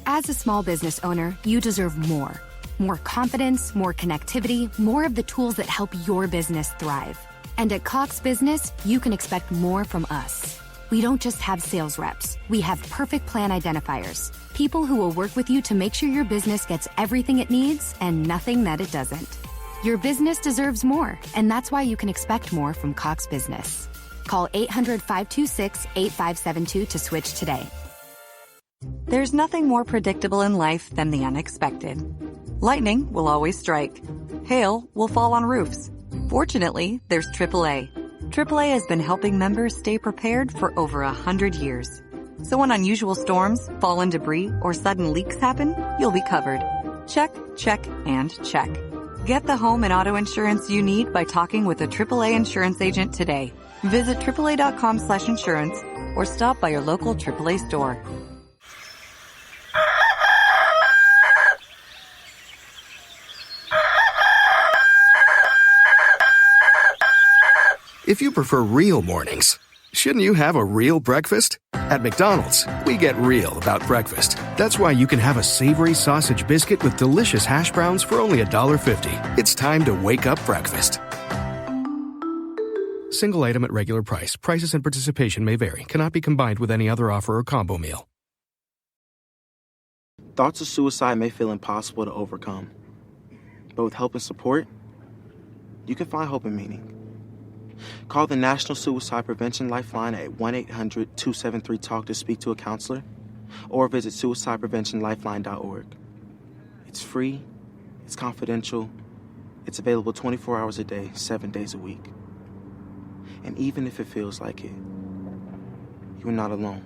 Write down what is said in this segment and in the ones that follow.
As a small business owner, you deserve more. More confidence, more connectivity, more of the tools that help your business thrive. And at Cox Business, you can expect more from us. We don't just have sales reps. We have perfect plan identifiers. People who will work with you to make sure your business gets everything it needs and nothing that it doesn't. Your business deserves more, and that's why you can expect more from Cox Business. Call 800-526-8572 to switch today. There's nothing more predictable in life than the unexpected. Lightning will always strike. Hail will fall on roofs. Fortunately, there's AAA. AAA has been helping members stay prepared for over 100 years. So when unusual storms, fallen debris, or sudden leaks happen, you'll be covered. Check, check, and check. Get the home and auto insurance you need by talking with a AAA insurance agent today. Visit AAA.com/insurance or stop by your local AAA store. If you prefer real mornings, shouldn't you have a real breakfast? At McDonald's, we get real about breakfast. That's why you can have a savory sausage biscuit with delicious hash browns for only $1.50. It's time to wake up breakfast. Single item at regular price. Prices and participation may vary. Cannot be combined with any other offer or combo meal. Thoughts of suicide may feel impossible to overcome. But with help and support, you can find hope and meaning. Call the National Suicide Prevention Lifeline at 1-800-273-TALK to speak to a counselor, or visit suicidepreventionlifeline.org. It's free, it's confidential, it's available 24 hours a day, 7 days a week. And even if it feels like it, you're not alone.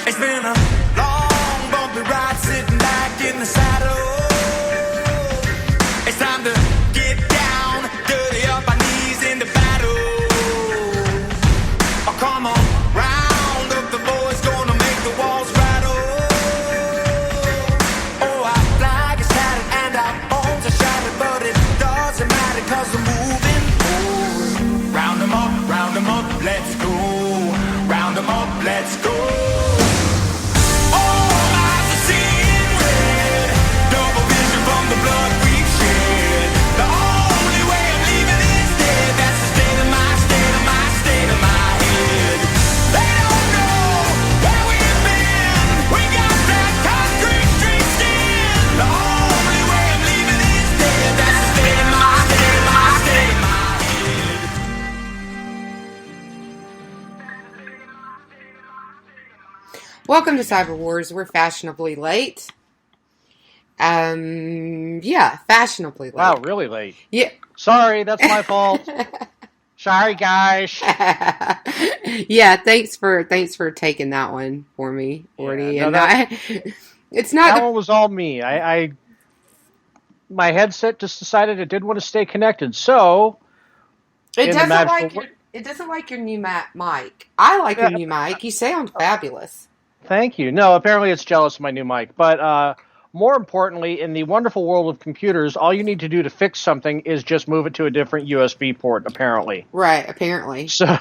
It's been a long, bumpy ride sitting back in the saddle. It's time to get down, dirty up our knees in the battle. Oh, come on, round up the boys, gonna make the walls rattle. Oh, our flag is tattered and our bones are shattered, but it doesn't matter 'cause we're moving forward. Round them up, let's go. Round them up, let's go. Welcome to Cyber Wars. We're fashionably late. Fashionably late. Wow, really late. Yeah. Sorry, that's my fault. Sorry, guys. Yeah, thanks for taking that one for me, Orty. Yeah, it's not. That one was all me. My headset just decided it didn't want to stay connected, so It doesn't like your new mic. I like your new mic. You sound fabulous. Thank you. No, apparently it's jealous of my new mic. But more importantly, in the wonderful world of computers, all you need to do to fix something is just move it to a different USB port, apparently. Right, apparently. So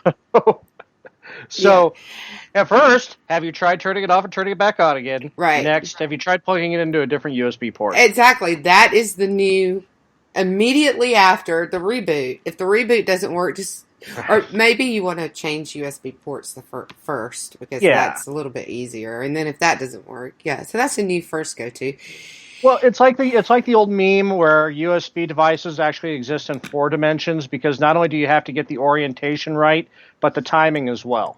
at first, have you tried turning it off and turning it back on again? Right. Next, have you tried plugging it into a different USB port? Exactly. That is the new, immediately after the reboot. If the reboot doesn't work, or maybe you want to change USB ports first, because that's a little bit easier. And then if that doesn't work, so that's a new first go-to. Well, it's like the old meme where USB devices actually exist in 4 dimensions, because not only do you have to get the orientation right, but the timing as well.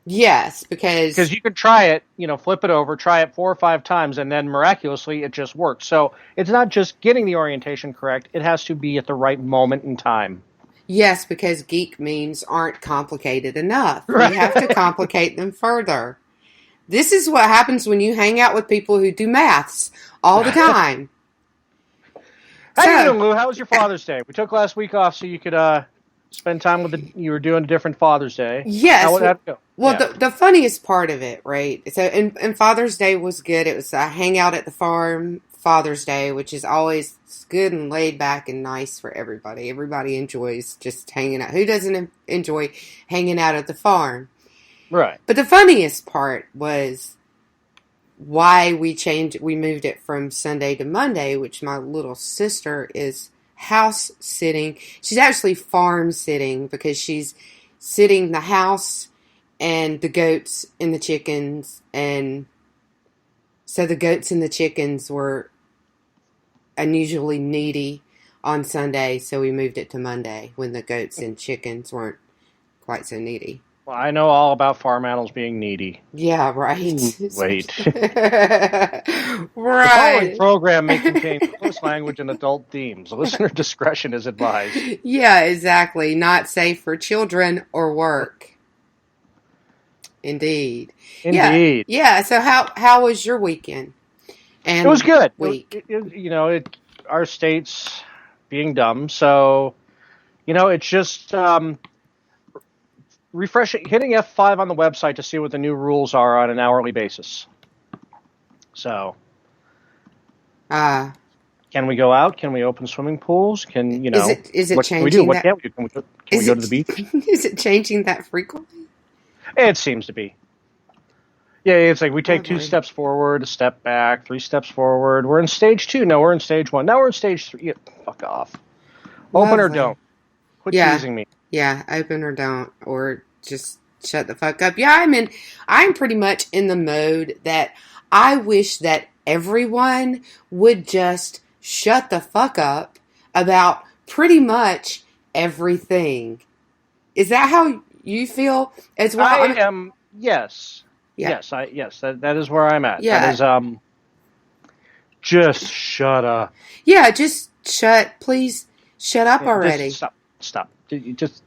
Yes, because you could try it, flip it over, try it 4 or 5 times, and then miraculously it just works. So it's not just getting the orientation correct; it has to be at the right moment in time. Yes, because geek memes aren't complicated enough. Right. You have to complicate them further. This is what happens when you hang out with people who do maths all the time. How you doing, Lou? How was your Father's Day? We took last week off so you could Spend time with you were doing a different Father's Day. Yes. How'd that go? Well, the funniest part of it, right? So, and Father's Day was good. It was a hangout at the farm Father's Day, which is always good and laid back and nice for everybody. Everybody enjoys just hanging out. Who doesn't enjoy hanging out at the farm? Right. But the funniest part was why we moved it from Sunday to Monday, which my little sister is house sitting. She's actually farm sitting because she's sitting the house and the goats and the chickens. And so the goats and the chickens were unusually needy on Sunday, so we moved it to Monday when the goats and chickens weren't quite so needy. Well, I know all about farm animals being needy. Yeah, right. Wait. Right. The following program may contain close language and adult themes. Listener discretion is advised. Yeah, exactly. Not safe for children or work. Indeed. Yeah. So how was your weekend? And it was good. Week. Our state's being dumb, so it's just refreshing, hitting F5 on the website to see what the new rules are on an hourly basis. So, can we go out? Can we open swimming pools? Is it what changing? Can we do? What can't we do? Can we go to the beach? Is it changing that frequently? It seems to be. Yeah, it's like we take 2 steps forward, a step back, 3 steps forward. We're in stage 2. No, we're in stage 1. Now we're in stage 3. Yeah, fuck off. Open or don't. Quit teasing me. Yeah, open or don't, or just shut the fuck up. Yeah, I'm pretty much in the mode that I wish that everyone would just shut the fuck up about pretty much everything. Is that how you feel as well? I am. Yes. Yeah. Yes. That is where I'm at. Yeah. That is just shut up. Yeah. Just please shut up already. Stop. Just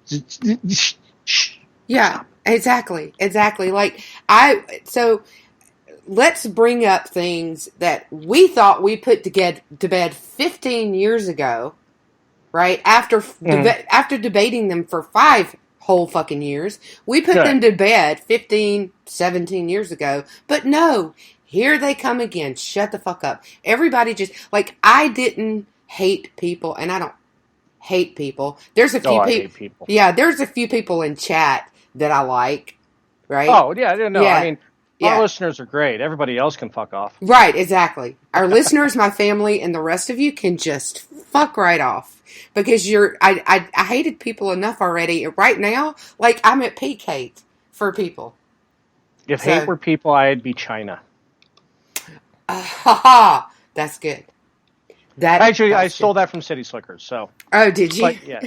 yeah. Stop. Exactly. So let's bring up things that we thought we put to bed 15 years ago, right? After debating them for 5 whole fucking years. We put them to bed 15, 17 years ago. But no, here they come again. Shut the fuck up. Everybody just, I didn't hate people, and I don't hate people. There's a few hate people. Yeah, there's a few people in chat that I like, right? Oh, yeah, no. Yeah. Our listeners are great. Everybody else can fuck off. Right, exactly. Our listeners, my family, and the rest of you can just fuck right off. Because I hated people enough already. Right now, I'm at peak hate for people. If hate were people, I'd be Chy-Nah. That's good. I stole that from City Slickers. So. Oh, did you? But, yeah,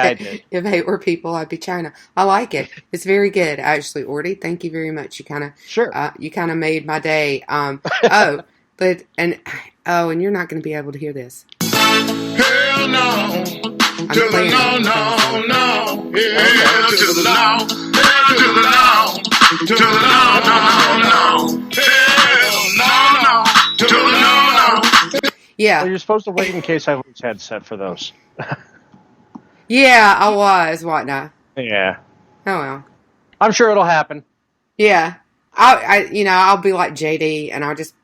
I did. If hate were people, I'd be Chy-Nah. I like it. It's very good, actually, Orty. Thank you very much. You kind of made my day. And you're not going to be able to hear this. Hell no. To the no. Yeah, to the no. To the no. To the no. Hell no. To the no. Yeah. Well, you're supposed to wait in case I lose headset for those. Yeah, I was, wasn't I? Yeah. Oh well. I'm sure it'll happen. Yeah. I'll be like JD and I'll just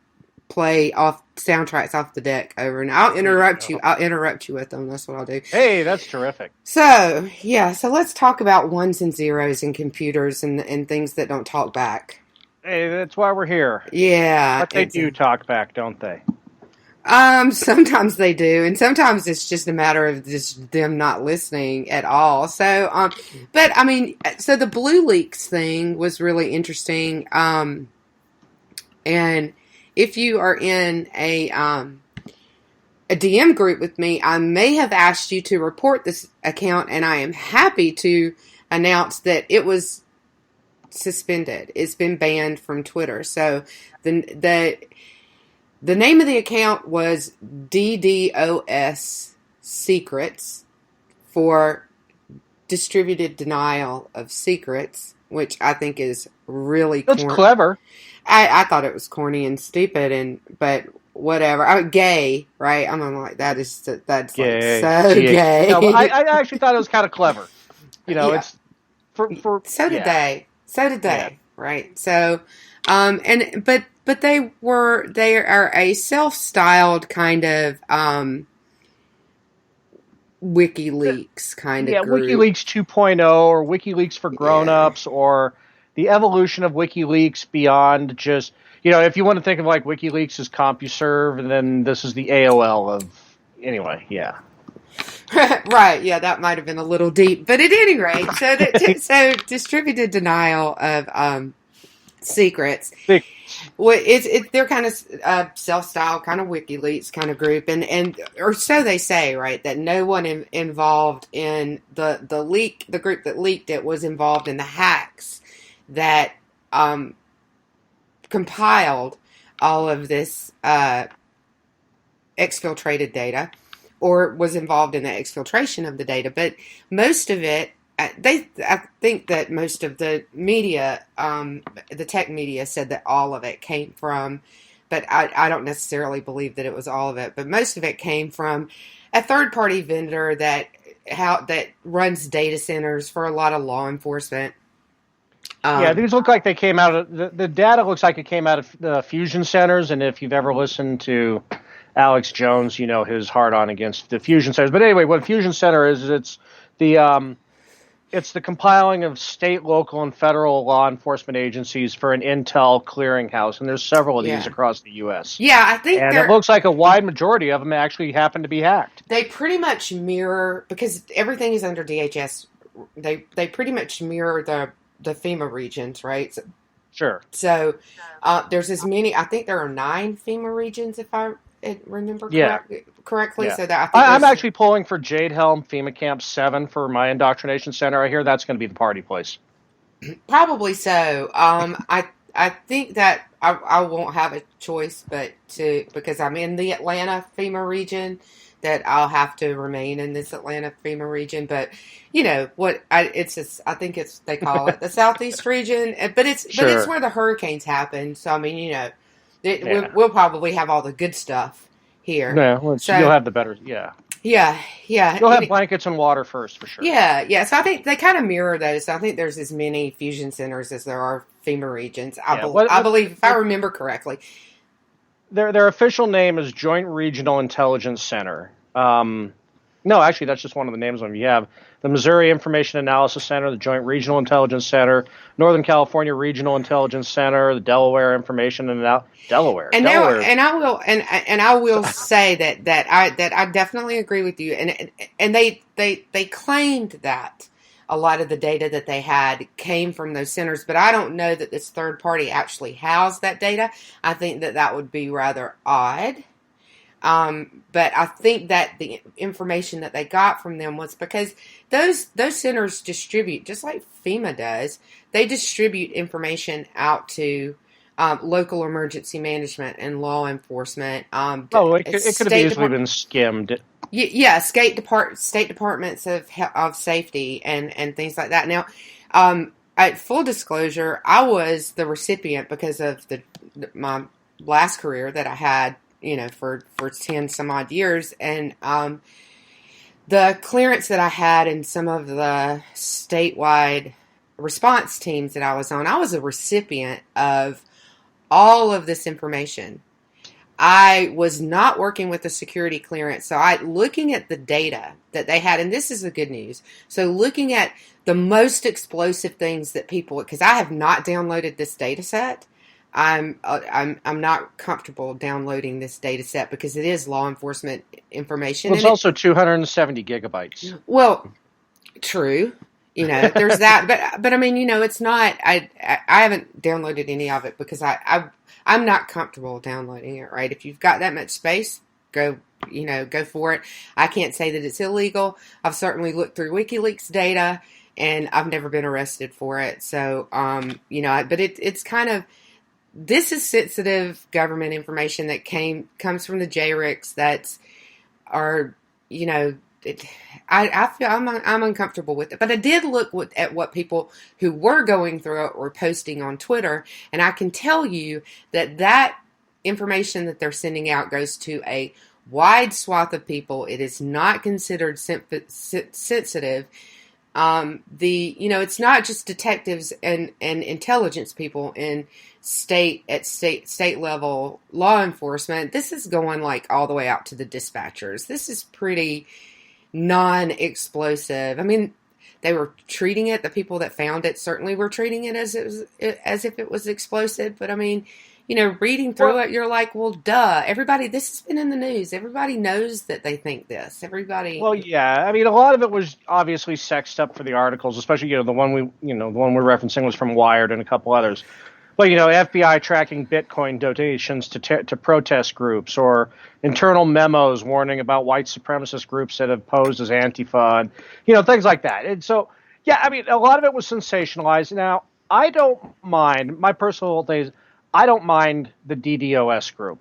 play off soundtracks off the deck over, and I'll interrupt you. I'll interrupt you with them. That's what I'll do. Hey, that's terrific. So let's talk about ones and zeros in computers and things that don't talk back. Hey, that's why we're here. Yeah. But they do talk back, don't they? Sometimes they do, and sometimes it's just a matter of just them not listening at all. So, so the Blue Leaks thing was really interesting. And if you are in a DM group with me, I may have asked you to report this account, and I am happy to announce that it was suspended. It's been banned from Twitter. So the name of the account was DDoS Secrets, for Distributed Denial of Secrets, which I think is really That's clever. I thought it was corny and stupid, but whatever. Gay, right? I'm like, that's gay. So gay. No, I actually thought it was kind of clever. It's for so did they. So did they. Right. So, but they are a self-styled kind of WikiLeaks kind of group. WikiLeaks 2.0 or WikiLeaks for grown-ups or the evolution of WikiLeaks beyond just, if you want to think of like WikiLeaks as CompuServe, and then this is the AOL of, anyway, yeah. Right, yeah, that might have been a little deep, but at any rate, so distributed denial of secrets. They're kind of self-styled, kind of WikiLeaks kind of group, and or so they say, right? That no one involved in the leak, the group that leaked it, was involved in the hacks that compiled all of this exfiltrated data, or was involved in the exfiltration of the data. But most of it, I think that most of the media, the tech media, said that all of it came from, but I don't necessarily believe that it was all of it, but most of it came from a third-party vendor that runs data centers for a lot of law enforcement. These look like they came out of, the data looks like it came out of the fusion centers, and if you've ever listened to Alex Jones, his hard-on against the fusion centers. But anyway, what a fusion center is it's the compiling of state, local, and federal law enforcement agencies for an intel clearinghouse, and there's several of these across the U.S. Yeah, I think, and it looks like a wide majority of them actually happen to be hacked. They pretty much mirror, because everything is under DHS. They pretty much mirror the FEMA regions, right? Sure. So there's as many. I think there are 9 FEMA regions, if I remember correctly. Yeah. So that I'm actually pulling for Jade Helm FEMA Camp 7 for my indoctrination center. I hear that's going to be the party place. Probably so. I think that I won't have a choice because I'm in the Atlanta FEMA region, that I'll have to remain in this Atlanta FEMA region. But I think they call it the Southeast region, but it's where the hurricanes happen. So I mean, we'll probably have all the good stuff here. Yeah, so you'll have the better. Yeah. You'll have blankets and water first, for sure. Yeah. So I think they kind of mirror those. So I think there's as many fusion centers as there are FEMA regions. I believe, if I remember correctly. Their official name is Joint Regional Intelligence Center. No, actually, that's just one of the names of them. You have the Missouri Information Analysis Center, the Joint Regional Intelligence Center, Northern California Regional Intelligence Center, the Delaware Information and Delaware. And I will say that I definitely agree with you. And they claimed that a lot of the data that they had came from those centers, but I don't know that this third party actually housed that data. I think that would be rather odd. But I think that the information that they got from them was because those centers distribute, just like FEMA does, they distribute information out to local emergency management and law enforcement. It could have easily been skimmed. Yeah, state departments of safety and things like that. Now, at full disclosure, I was the recipient because of my last career that I had, for 10 some odd years. And the clearance that I had in some of the statewide response teams that I was on, I was a recipient of all of this information. I was not working with the security clearance. So looking at the data that they had, and this is the good news. So looking at the most explosive things that people, because I have not downloaded this data set. I'm not comfortable downloading this data set because it is law enforcement information. Well, it's also 270 gigabytes. Well, true. There's that, but I mean, it's not. I haven't downloaded any of it because I'm not comfortable downloading it. Right? If you've got that much space, go for it. I can't say that it's illegal. I've certainly looked through WikiLeaks data, and I've never been arrested for it. So, but it's kind of. This is sensitive government information that comes from the JRICs I feel I'm uncomfortable with it. But I did look at what people who were going through it were posting on Twitter, and I can tell you that information that they're sending out goes to a wide swath of people. It is not considered sensitive. It's not just detectives and intelligence people in state level law enforcement. This is going like all the way out to the dispatchers. This is pretty non-explosive. I mean, they were treating it. The people that found it certainly were treating it as if it was explosive. But I mean, reading through it, you're like, well, duh. Everybody, this has been in the news. Everybody knows that they think this. Everybody. Well, yeah. I mean, a lot of it was obviously sexed up for the articles, especially the one we're referencing was from Wired and a couple others. But FBI tracking Bitcoin donations to protest groups, or internal memos warning about white supremacist groups that have posed as Antifa, and things like that. And so, yeah, I mean, a lot of it was sensationalized. Now, I don't mind my personal thing. I don't mind the DDoS group.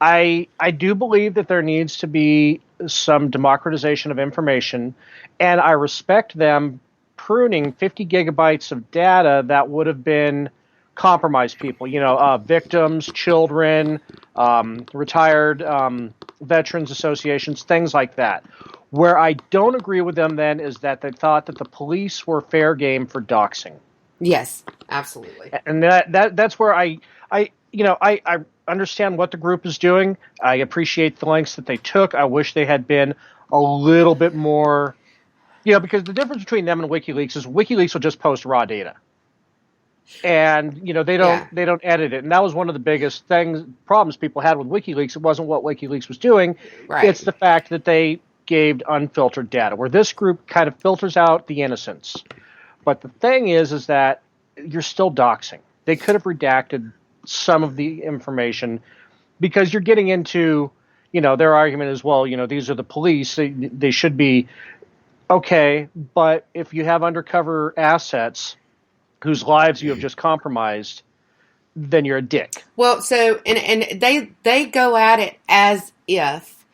I do believe that there needs to be some democratization of information, and I respect them pruning 50 gigabytes of data that would have been compromised people, victims, children, retired veterans associations, things like that. Where I don't agree with them then is that they thought that the police were fair game for doxing. Yes, absolutely. And that's where I understand what the group is doing. I appreciate the lengths that they took. I wish they had been a little bit more, because the difference between them and WikiLeaks is WikiLeaks will just post raw data. And they don't edit it, and that was one of the biggest problems people had with WikiLeaks. It wasn't what WikiLeaks was doing; It's the fact that they gave unfiltered data. Where this group kind of filters out the innocents. But the thing is that you're still doxing. They could have redacted some of the information because you're getting into, their argument is, well, these are the police; they should be okay. But if you have undercover assets whose lives you have just compromised, then you're a dick. Well, so and they go at it as if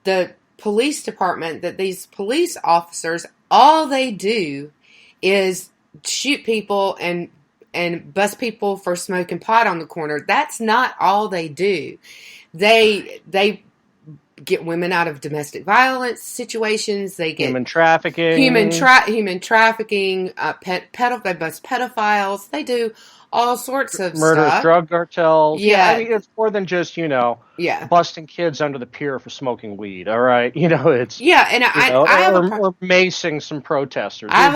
the police department, that these police officers, all they do is shoot people and bust people for smoking pot on the corner. That's not all they do. They get women out of domestic violence situations. They get human trafficking, they bust pedophiles. They do all sorts of murderous stuff. Drug cartels. Yeah, I mean, it's more than just busting kids under the pier for smoking weed. All right, it's and I have or macing some protesters. I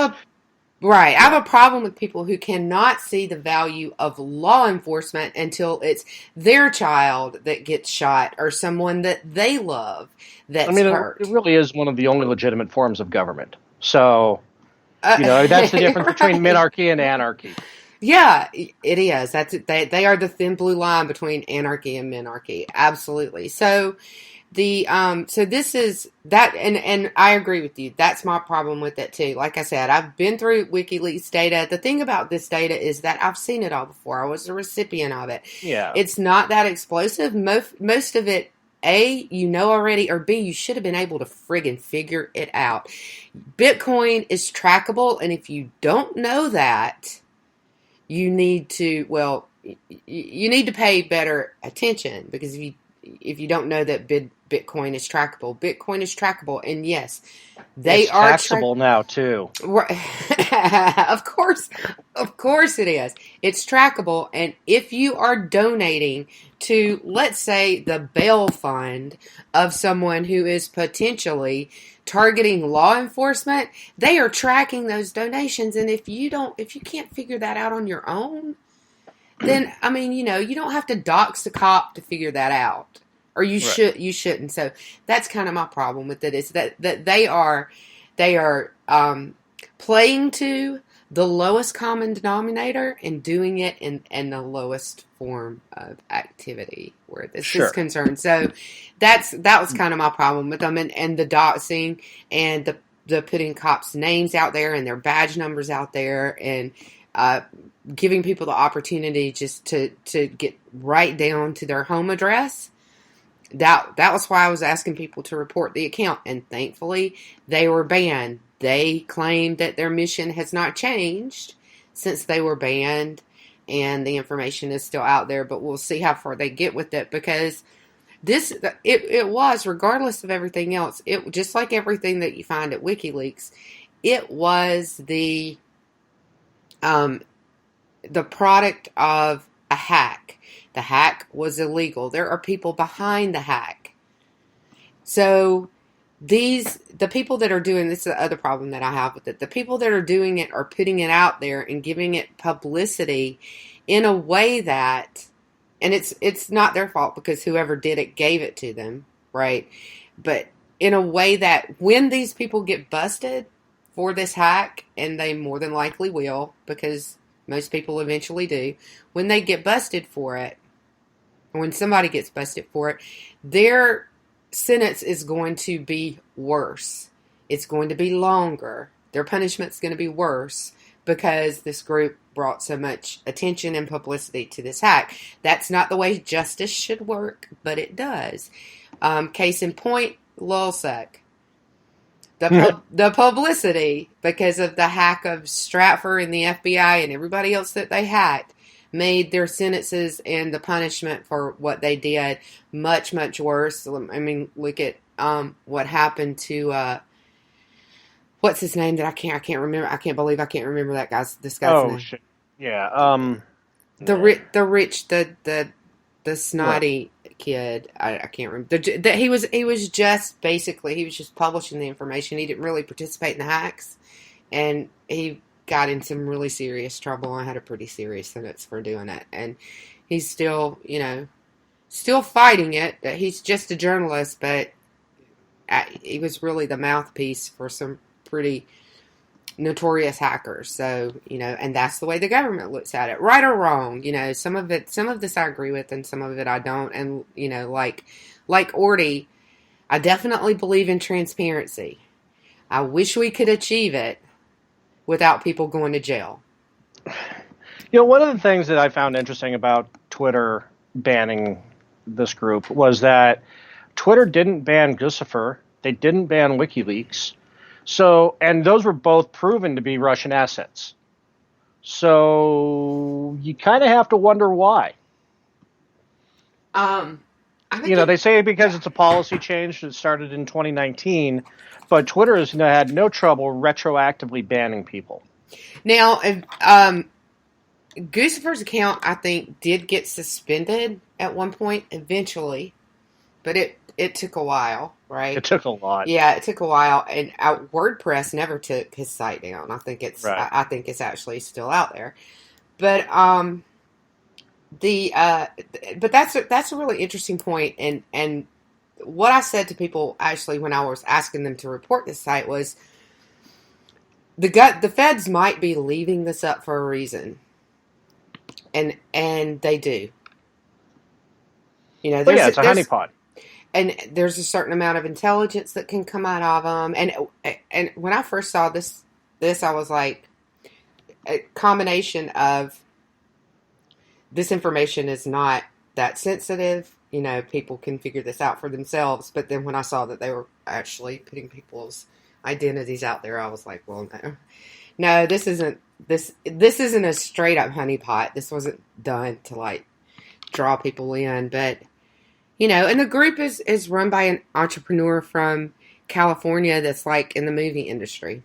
have a problem with people who cannot see the value of law enforcement until it's their child that gets shot or someone that they love that's hurt. It really is one of the only legitimate forms of government. So, that's the difference between minarchy and anarchy. Yeah, it is. That's it. They are the thin blue line between anarchy and minarchy. Absolutely. So so this is that, and I agree with you. That's my problem with it too. Like I said, I've been through WikiLeaks data. The thing about this data is that I've seen it all before. I was a recipient of it. Yeah. It's not that explosive. Most of it, A, already, or B, you should have been able to friggin' figure it out. Bitcoin is trackable, and if you don't know that, you need to pay better attention, because if you don't know that Bitcoin is trackable, and yes, it's taxable now too. Of course it is. It's trackable, and if you are donating to, let's say, the bail fund of someone who is potentially targeting law enforcement, they are tracking those donations, and if you can't figure that out on your own, then you don't have to dox the cop to figure that out. Or you shouldn't. So that's kind of my problem with it, is that they are playing to the lowest common denominator and doing it in the lowest form of activity where this is concerned. So that was kind of my problem with them, and the doxing and the putting cops' names out there and their badge numbers out there, and giving people the opportunity just to get right down to their home address. That was why I was asking people to report the account, and thankfully they were banned. They claimed that their mission has not changed since they were banned, and the information is still out there, but we'll see how far they get with it, because it was, regardless of everything else, it just like everything that you find at WikiLeaks, it was the product of a hack. The hack was illegal. There are people behind the hack. So the people that are doing this is the other problem that I have with it. The people that are doing it are putting it out there and giving it publicity in a way that, and it's not their fault because whoever did it gave it to them, right? But in a way that when these people get busted for this hack, and they more than likely will, because most people eventually do, when they get busted for it, or when somebody gets busted for it, their sentence is going to be worse. It's going to be longer. Their punishment's going to be worse because this group brought so much attention and publicity to this hack. That's not the way justice should work, but it does. Case in point, Lulzsec. The publicity, because of the hack of Stratford and the FBI and everybody else that they hacked, made their sentences and the punishment for what they did much, much worse. I mean, look at what happened to what's his name that I can't remember. I can't believe I can't remember this guy's name. Shit. Yeah. The snotty kid. I can't remember. He was just publishing the information. He didn't really participate in the hacks, and he got in some really serious trouble. I had a pretty serious sentence for doing it, and he's still fighting it. He's just a journalist, but he was really the mouthpiece for some pretty notorious hackers. So, and that's the way the government looks at it, right or wrong. Some of this I agree with, and some of it I don't. And like Orty, I definitely believe in transparency. I wish we could achieve it without people going to jail. One of the things that I found interesting about Twitter banning this group was that Twitter didn't ban Guccifer. They didn't ban WikiLeaks. So, and those were both proven to be Russian assets. So you kind of have to wonder why. They say because it's a policy change that started in 2019, but Twitter has had no trouble retroactively banning people. Now, Guccifer's account, I think, did get suspended at one point eventually, but it took a while, right? It took a lot. Yeah, it took a while, and WordPress never took his site down. I think it's right. I think it's actually still out there, but but that's a really interesting point, and what I said to people actually when I was asking them to report this site was the feds might be leaving this up for a reason, and they do. It's a honeypot. And there's a certain amount of intelligence that can come out of them. And when I first saw this I was like, a combination of this information is not that sensitive. People can figure this out for themselves. But then when I saw that they were actually putting people's identities out there, I was like, well, no, this isn't a straight up honeypot. This wasn't done to draw people in, but. And the group is run by an entrepreneur from California that's in the movie industry.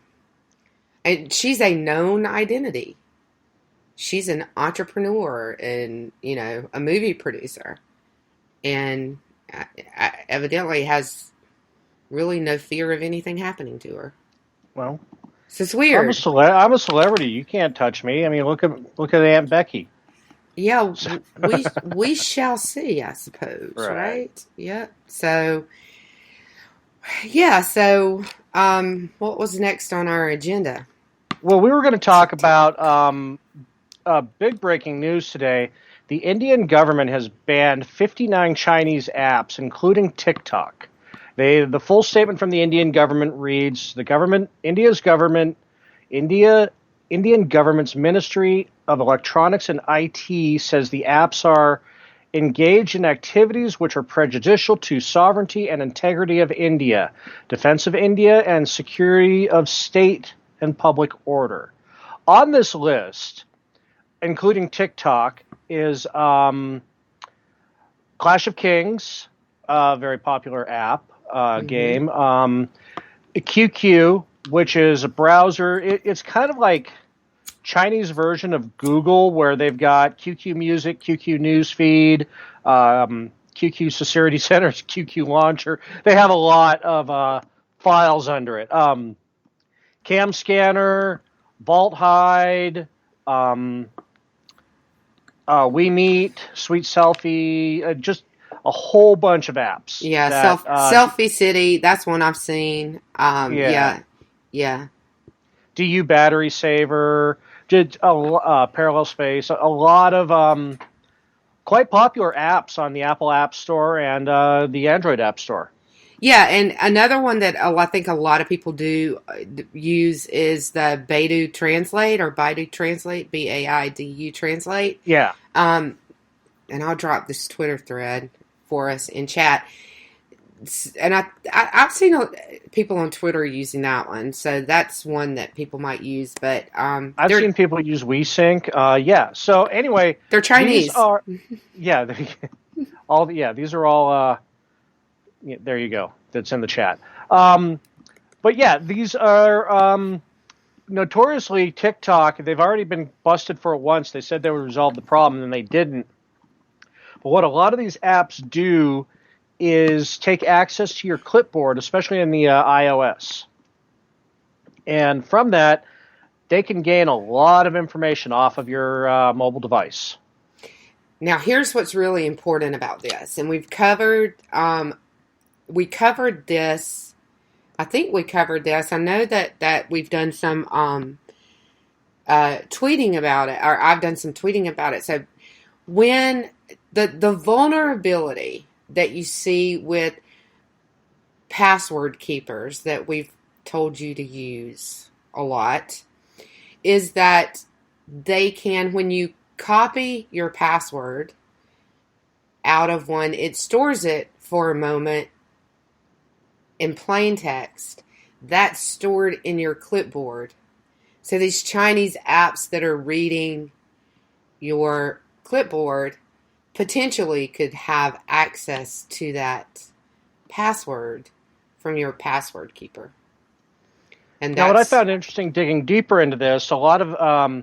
And she's a known identity. She's an entrepreneur and, a movie producer. And evidently has really no fear of anything happening to her. Well, so it's weird. I'm a celebrity. You can't touch me. I mean, look at Aunt Becky. Yeah, we shall see, I suppose, right? Yeah. So, what was next on our agenda? Well, we were going to talk about big breaking news today. The Indian government has banned 59 Chinese apps, including TikTok. The full statement from the Indian government reads: Indian government's Ministry of Electronics and IT says the apps are engaged in activities which are prejudicial to sovereignty and integrity of India, defense of India, and security of state and public order. On this list, including TikTok, is Clash of Kings, a very popular app game, QQ, which is a browser. It's kind of like Chinese version of Google, where they've got QQ Music, QQ Newsfeed, QQ Security Centers, QQ Launcher. They have a lot of files under it. Cam Scanner, Vault Hide, We Meet, Sweet Selfie, just a whole bunch of apps. Yeah, Selfie City, that's one I've seen. Yeah. DU Battery Saver, Parallel Space, a lot of quite popular apps on the Apple App Store and the Android App Store. Yeah, and another one that I think a lot of people do use is the Baidu Translate or Baidu Translate, Baidu Translate. Yeah. And I'll drop this Twitter thread for us in chat. And I've seen people on Twitter using that one, so that's one that people might use. But I've seen people use WeSync. Yeah. So anyway, they're Chinese. These are, these are all. There you go. That's in the chat. But yeah, these are notoriously TikTok. They've already been busted for it once. They said they would resolve the problem, and they didn't. But what a lot of these apps do is take access to your clipboard, especially in the iOS. And from that, they can gain a lot of information off of your mobile device. Now, here's what's really important about this. And we've covered this. I think we covered this. I know that we've done some tweeting about it, or I've done some tweeting about it. So when the vulnerability that you see with password keepers that we've told you to use a lot is that they can, when you copy your password out of one, it stores it for a moment in plain text. That's stored in your clipboard. So these Chinese apps that are reading your clipboard potentially could have access to that password from your password keeper. And now, what I found interesting digging deeper into this, a lot of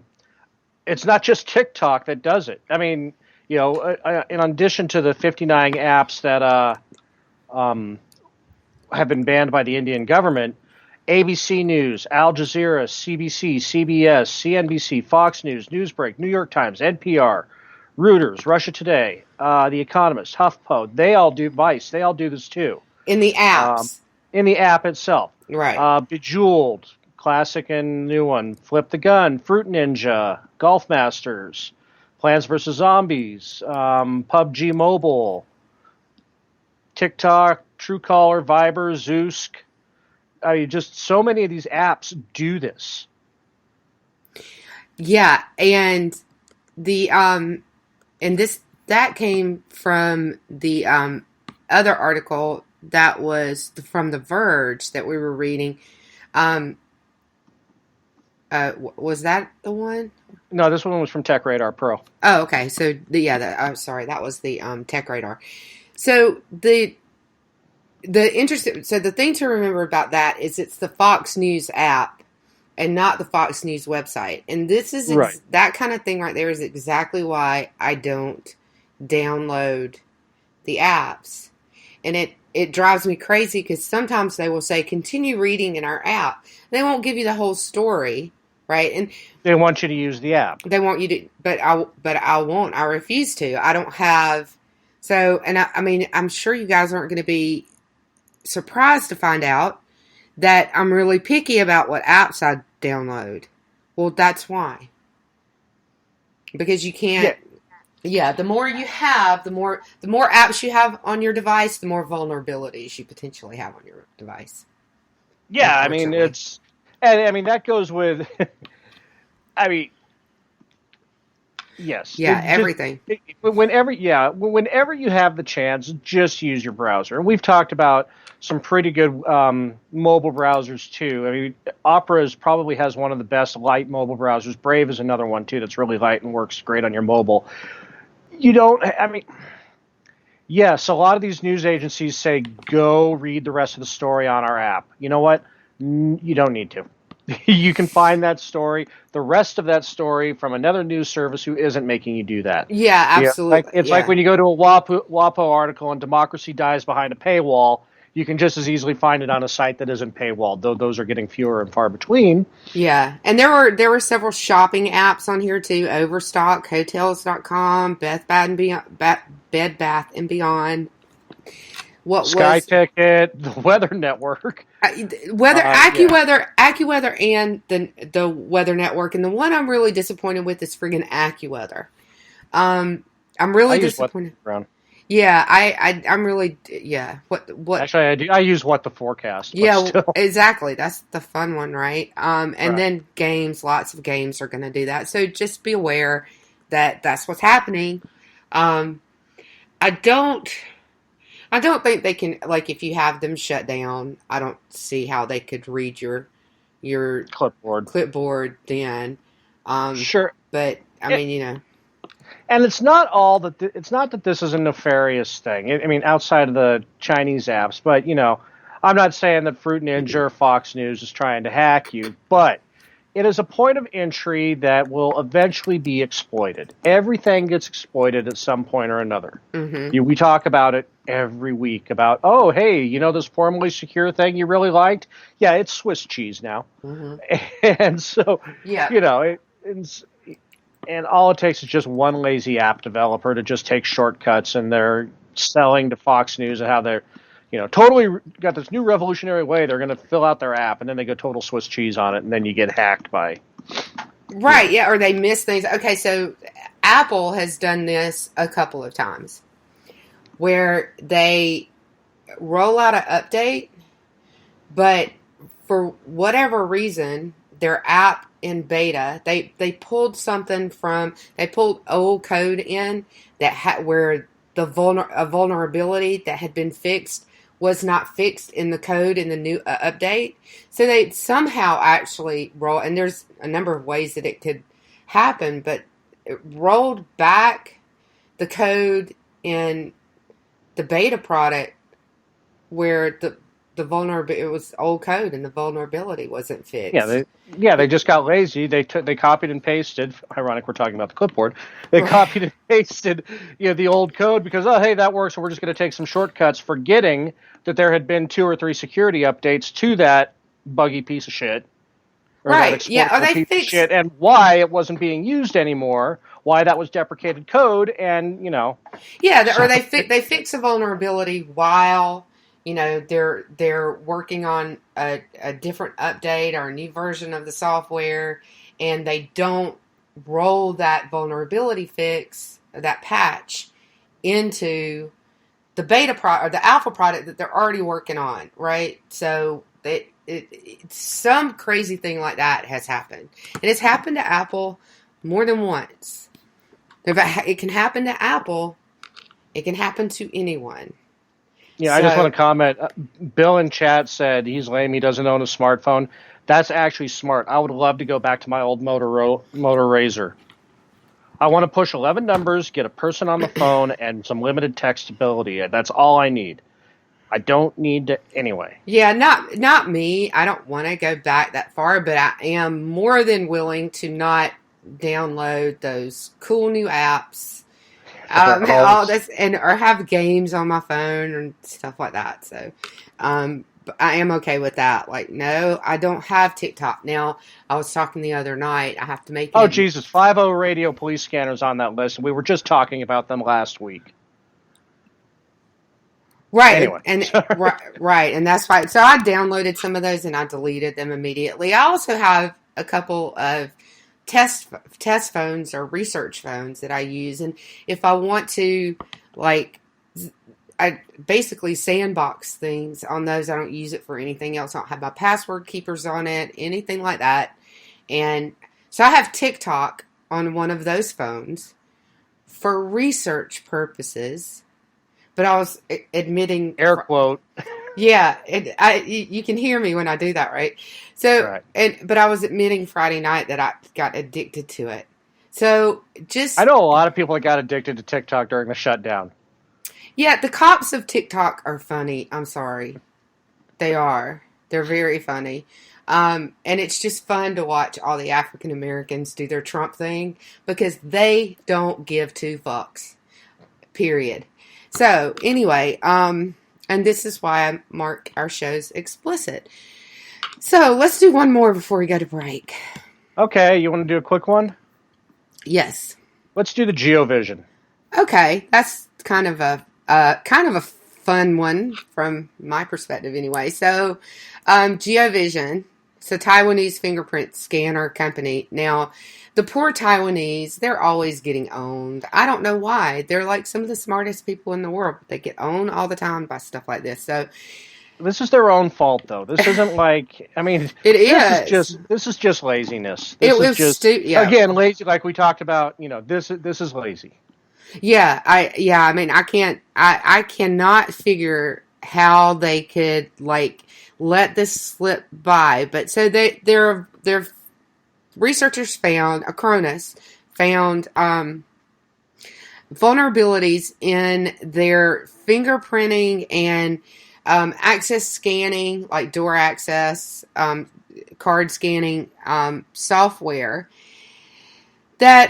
it's not just TikTok that does it. I mean, in addition to the 59 apps that have been banned by the Indian government, ABC News, Al Jazeera, CBC, CBS, CNBC, Fox News, Newsbreak, New York Times, NPR, Reuters, Russia Today, The Economist, HuffPo, they all do Vice. They all do this too. In the apps. In the app itself. Right. Bejeweled, classic and new one. Flip the Gun, Fruit Ninja, Golf Masters, Plants vs. Zombies, PUBG Mobile, TikTok, Truecaller, Viber, Zoosk. I mean, just so many of these apps do this. Yeah, and the that came from the other article that was from The Verge that we were reading. Was that the one? No, this one was from Tech Radar Pro. Oh, okay. So I'm sorry, that was the Tech Radar. So the thing to remember about that is it's the Fox News app and not the Fox News website. And this is that kind of thing right there is exactly why I don't download the apps. And it drives me crazy because sometimes they will say, continue reading in our app. They won't give you the whole story, right? And they want you to use the app. They want you to, but I won't. I refuse to. I don't have. So, and I mean, I'm sure you guys aren't going to be surprised to find out that I'm really picky about what apps I download. Well, that's why. Because you can't. Yeah, the more you have, the more apps you have on your device, the more vulnerabilities you potentially have on your device. Yeah, I mean that goes with. I mean, yes. Yeah, everything. Whenever you have the chance, just use your browser. And we've talked about some pretty good mobile browsers too. I mean, Opera probably has one of the best light mobile browsers. Brave is another one too that's really light and works great on your mobile. Yes, a lot of these news agencies say, go read the rest of the story on our app. You know what? You don't need to. You can find that story, the rest of that story, from another news service who isn't making you do that. Yeah, absolutely. It's like when you go to a WAPO article and democracy dies behind a paywall, you can just as easily find it on a site that isn't paywalled, though those are getting fewer and far between. Yeah, and there were several shopping apps on here too. Overstock, Hotels.com, Bed Bath and Beyond. Sky Ticket, the Weather Network, AccuWeather, and the Weather Network. And the one I'm really disappointed with is friggin' AccuWeather. I'm really disappointed. Yeah, I'm really What? Actually, I use What the Forecast. Yeah, still. Exactly. That's the fun one, right? Then games. Lots of games are going to do that. So just be aware that that's what's happening. I don't think they can, like, if you have them shut down, I don't see how they could read your clipboard then. Sure. But, I mean, And it's not it's not that this is a nefarious thing. I mean, outside of the Chinese apps, but, I'm not saying that Fruit Ninja or Fox News is trying to hack you, but it is a point of entry that will eventually be exploited. Everything gets exploited at some point or another. Mm-hmm. We talk about it every week about, oh, hey, this formerly secure thing you really liked? Yeah, it's Swiss cheese now. Mm-hmm. And so, and all it takes is just one lazy app developer to just take shortcuts, and they're selling to Fox News and how they're, totally got this new revolutionary way they're going to fill out their app, and then they go total Swiss cheese on it, and then you get hacked by. Right, yeah, or they miss things. Okay, so Apple has done this a couple of times where they roll out an update, but for whatever reason, their app in beta, they pulled old code in that where a vulnerability that had been fixed was not fixed in the code in the new update. So they somehow actually and there's a number of ways that it could happen, but it rolled back the code in the beta product where the vulnerability, it was old code and the vulnerability wasn't fixed. They just got lazy. They copied and pasted. Ironic, we're talking about the clipboard. They copied and pasted, the old code because, oh, hey, that works. So we're just going to take some shortcuts, forgetting that there had been 2 or 3 security updates to that buggy piece of shit. Right. Yeah. Or they fixed shit, and why it wasn't being used anymore. Why that was deprecated code, and Yeah, or they fix a vulnerability while. They're working on a different update or a new version of the software, and they don't roll that vulnerability fix, that patch, into the beta or the alpha product that they're already working on, right? So some crazy thing like that has happened, and it's happened to Apple more than once. It can happen to Apple. It can happen to anyone. Yeah, I just want to comment. Bill in chat said he's lame. He doesn't own a smartphone. That's actually smart. I would love to go back to my old Motor Razor. I want to push 11 numbers, get a person on the phone, and some limited textability. That's all I need. I don't need to anyway. Yeah, not me. I don't want to go back that far, but I am more than willing to not download those cool new apps. All this, or have games on my phone and stuff like that. So, I am okay with that. Like, no, I don't have TikTok. Now, I was talking the other night. I have to make. Oh, Jesus. 50 radio police scanners on that list. We were just talking about them last week. Right. Anyway. Right. And that's right. So I downloaded some of those and I deleted them immediately. I also have a couple of test phones or research phones that I use, and if I want to, I basically sandbox things on those. I don't use it for anything else. I don't have my password keepers on it, anything like that. And so I have TikTok on one of those phones for research purposes, but I was admitting air quote. Yeah, you can hear me when I do that, right? So, right. But I was admitting Friday night that I got addicted to it. So I know a lot of people that got addicted to TikTok during the shutdown. Yeah, the cops of TikTok are funny. I'm sorry, they are. They're very funny. And it's just fun to watch all the African Americans do their Trump thing because they don't give two fucks. Period. So anyway, and this is why I mark our shows explicit. So let's do one more before we go to break. Okay, you want to do a quick one? Yes. Let's do the GeoVision. Okay, that's kind of a fun one from my perspective, anyway. So, GeoVision, it's a Taiwanese fingerprint scanner company. Now, the poor Taiwanese, they're always getting owned. I don't know why. They're like some of the smartest people in the world. They get owned all the time by stuff like this. So, this is their own fault, though. This isn't like, I mean, this is just laziness. This is just again lazy, like we talked about. This is lazy. Yeah, I mean, I cannot figure how they could like let this slip by. But so their researchers found Acronis found vulnerabilities in their fingerprinting and access scanning, like door access, card scanning software that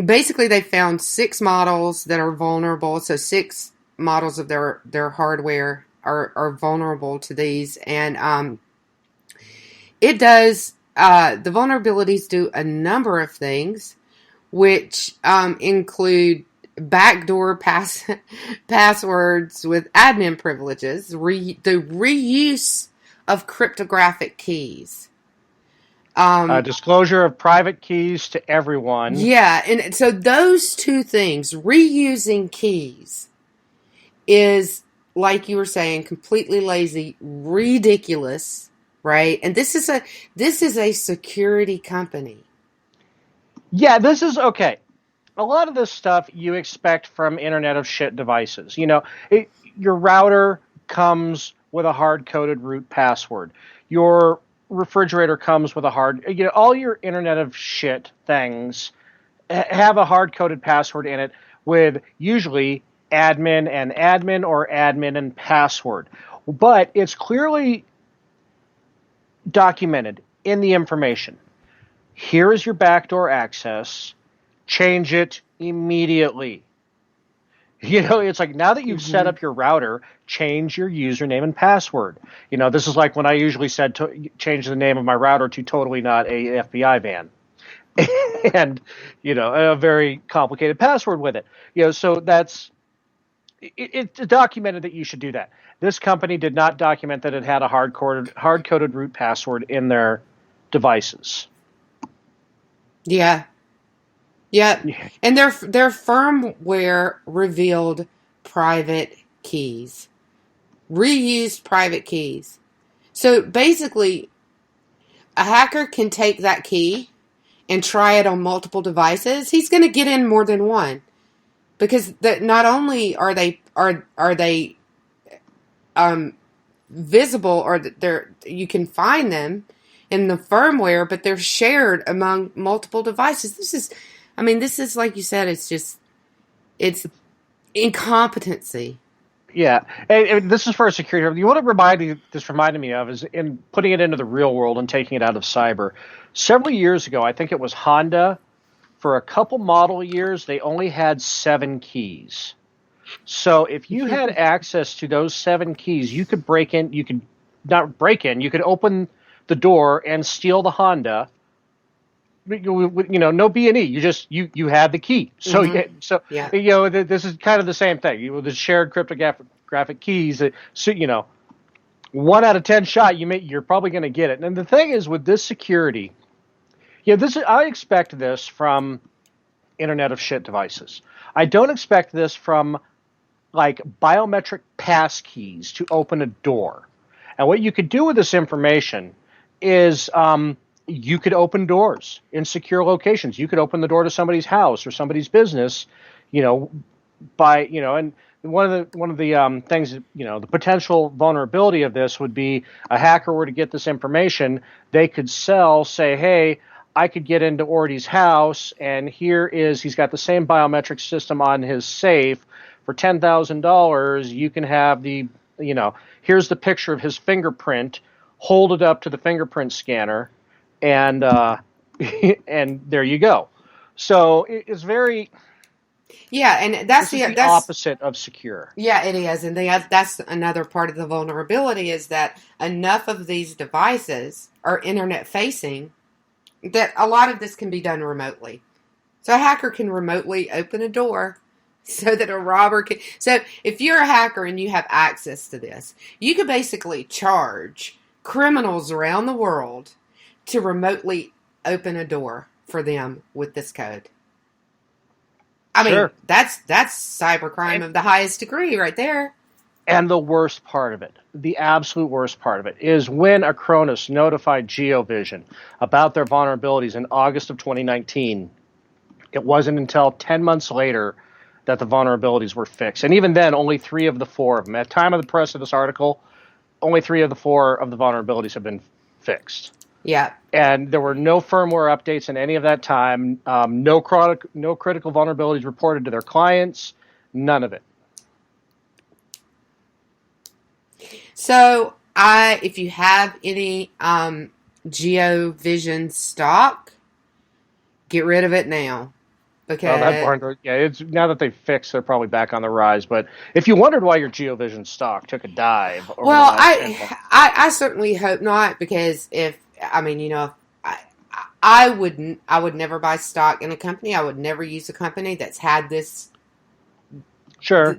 basically they found 6 models that are vulnerable. So 6 models of their hardware are vulnerable to these, and it does the vulnerabilities do a number of things, which include backdoor passwords with admin privileges, the reuse of cryptographic keys, disclosure of private keys to everyone. Yeah, and so those 2 things, reusing keys, is, like you were saying, completely lazy, ridiculous, right? And this is a security company. Yeah, this is okay. A lot of this stuff you expect from Internet of Shit devices. Your router comes with a hard-coded root password. Your refrigerator comes with a all your Internet of Shit things have a hard-coded password in it with usually admin or admin and password. But it's clearly documented in the information. Here is your backdoor access. Change it immediately. It's like now that you've set up your router, change your username and password. This is like when I usually said to change the name of my router to totally not a FBI van. And, a very complicated password with it. So that's, it's documented that you should do that. This company did not document that it had a hard-coded root password in their devices. Yeah. Yeah, and their firmware revealed private keys, reused private keys. So basically, a hacker can take that key and try it on multiple devices. He's going to get in more than one, because not only are they visible, or you can find them in the firmware, but they're shared among multiple devices. This is like you said, it's incompetency. Yeah, and this is for a security. What this reminded me of is in putting it into the real world and taking it out of cyber. Several years ago, I think it was Honda, for a couple model years, they only had 7 keys. So if you had access to those 7 keys, you could break in. You could not break in. You could open the door and steal the Honda. No B&E. You had the key. So this is kind of the same thing. The shared cryptographic keys. So 1 out of 10 shot, you're probably going to get it. And the thing is with this security, I expect this from Internet of Shit devices. I don't expect this from like biometric pass keys to open a door. And what you could do with this information is you could open doors in secure locations. You could open the door to somebody's house or somebody's business, and one of the things, the potential vulnerability of this would be a hacker were to get this information, they could say, hey, I could get into Orty's house, and he's got the same biometric system on his safe. For $10,000, you can have the here's the picture of his fingerprint, hold it up to the fingerprint scanner, and and there you go. So it's very... Yeah, and that's the opposite of secure. Yeah, it is. And that's another part of the vulnerability, is that enough of these devices are internet-facing that a lot of this can be done remotely. So a hacker can remotely open a door so that a robber can... So if you're a hacker and you have access to this, you could basically charge criminals around the world to remotely open a door for them with this code. I mean, that's cybercrime of the highest degree right there. And the worst part of it, the absolute worst part of it, is when Acronis notified GeoVision about their vulnerabilities in August of 2019, it wasn't until 10 months later that the vulnerabilities were fixed. And even then, only 3 of the 4 of them. At the time of the press of this article, only 3 of the 4 of the vulnerabilities have been fixed. Yeah. And there were no firmware updates in any of that time. No critical vulnerabilities reported to their clients. None of it. So, if you have any GeoVision stock, get rid of it now. Because it's now that they've fixed, they're probably back on the rise. But if you wondered why your GeoVision stock took a dive, I certainly hope not, because I would never buy stock in a company. I would never use a company that's had this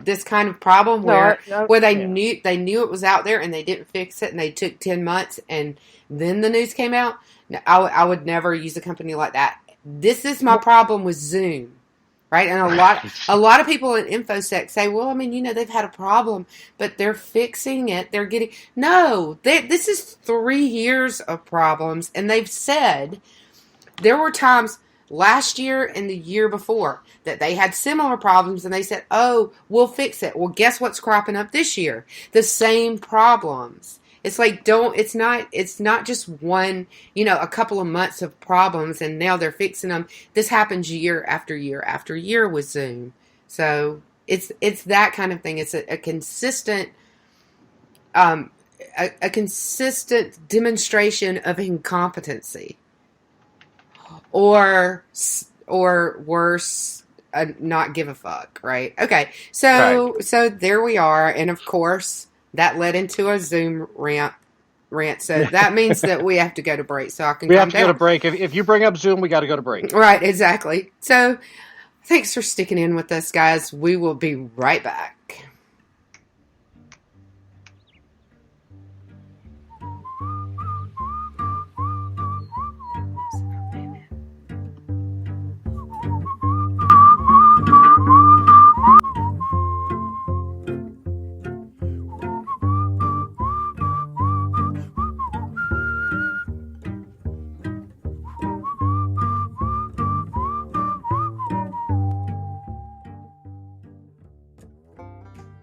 this kind of problem where they knew it was out there and they didn't fix it, and they took 10 months and then the news came out. I would never use a company like that. This is my problem with Zoom, right? And a lot of people in InfoSec say, well, they've had a problem, but they're fixing it. They're getting... No, this is 3 years of problems, and they've said there were times last year and the year before that they had similar problems, and they said, oh, we'll fix it. Well, guess what's cropping up this year? The same problems. It's like, it's not just one, a couple of months of problems and now they're fixing them. This happens year after year after year with Zoom. So it's that kind of thing. It's a consistent, a consistent demonstration of incompetency, or worse, not give a fuck. Right. Okay. So there we are. And of course, that led into a Zoom rant. So that means that we have to go to break. So I can. We have to go to break. If you bring up Zoom, we got to go to break. Right, exactly. So thanks for sticking in with us, guys. We will be right back.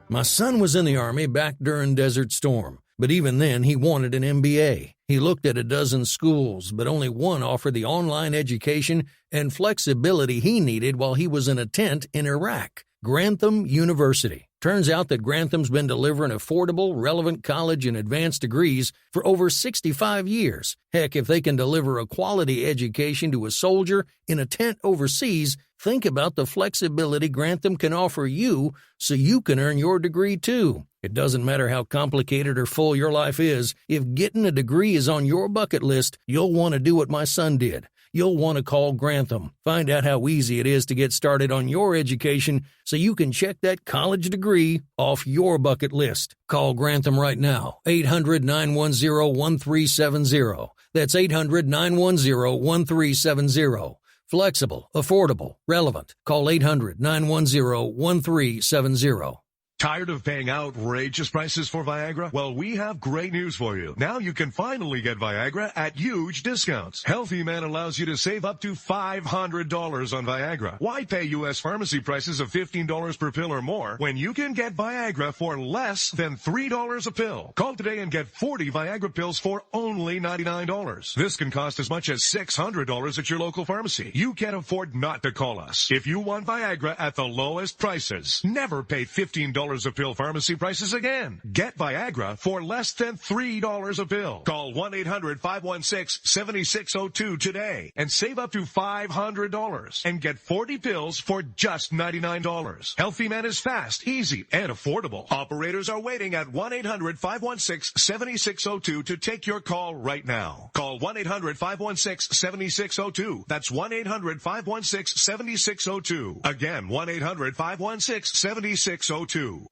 My son was in the Army back during Desert Storm, but even then he wanted an MBA. He looked at a dozen schools, but only one offered the online education and flexibility he needed while he was in a tent in Iraq. Grantham University. Turns out that Grantham's been delivering affordable, relevant college and advanced degrees for over 65 years. Heck, if they can deliver a quality education to a soldier in a tent overseas, think about the flexibility Grantham can offer you so you can earn your degree too. It doesn't matter how complicated or full your life is. If getting a degree is on your bucket list, you'll want to do what my son did. You'll want to call Grantham. Find out how easy it is to get started on your education so you can check that college degree off your bucket list. Call Grantham right now, 800-910-1370. That's 800-910-1370. Flexible, affordable, relevant. Call 800-910-1370. Tired of paying outrageous prices for Viagra? Well, we have great news for you. Now you can finally get Viagra at huge discounts. Healthy Man allows you to save up to $500 on Viagra. Why pay U.S. pharmacy prices of $15 per pill or more when you can get Viagra for less than $3 a pill? Call today and get 40 Viagra pills for only $99. This can cost as much as $600 at your local pharmacy. You can't afford not to call us. If you want Viagra at the lowest prices, never pay $15 $3 a pill pharmacy prices again. Get Viagra for less than $3 a pill. Call 1-800-516-7602 today and save up to $500 and get 40 pills for just $99. Healthy Man is fast, easy, and affordable. Operators are waiting at 1-800-516-7602 to take your call right now. Call 1-800-516-7602. That's 1-800-516-7602. Again, 1-800-516-7602.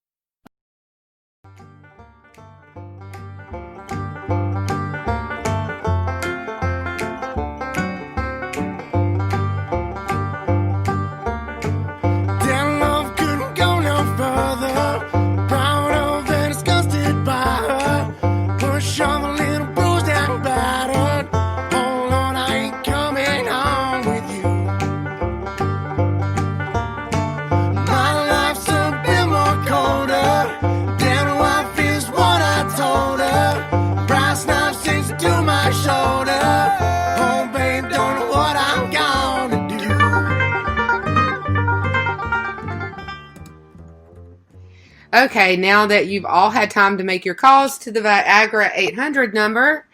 Okay, now that you've all had time to make your calls to the Viagra 800 number,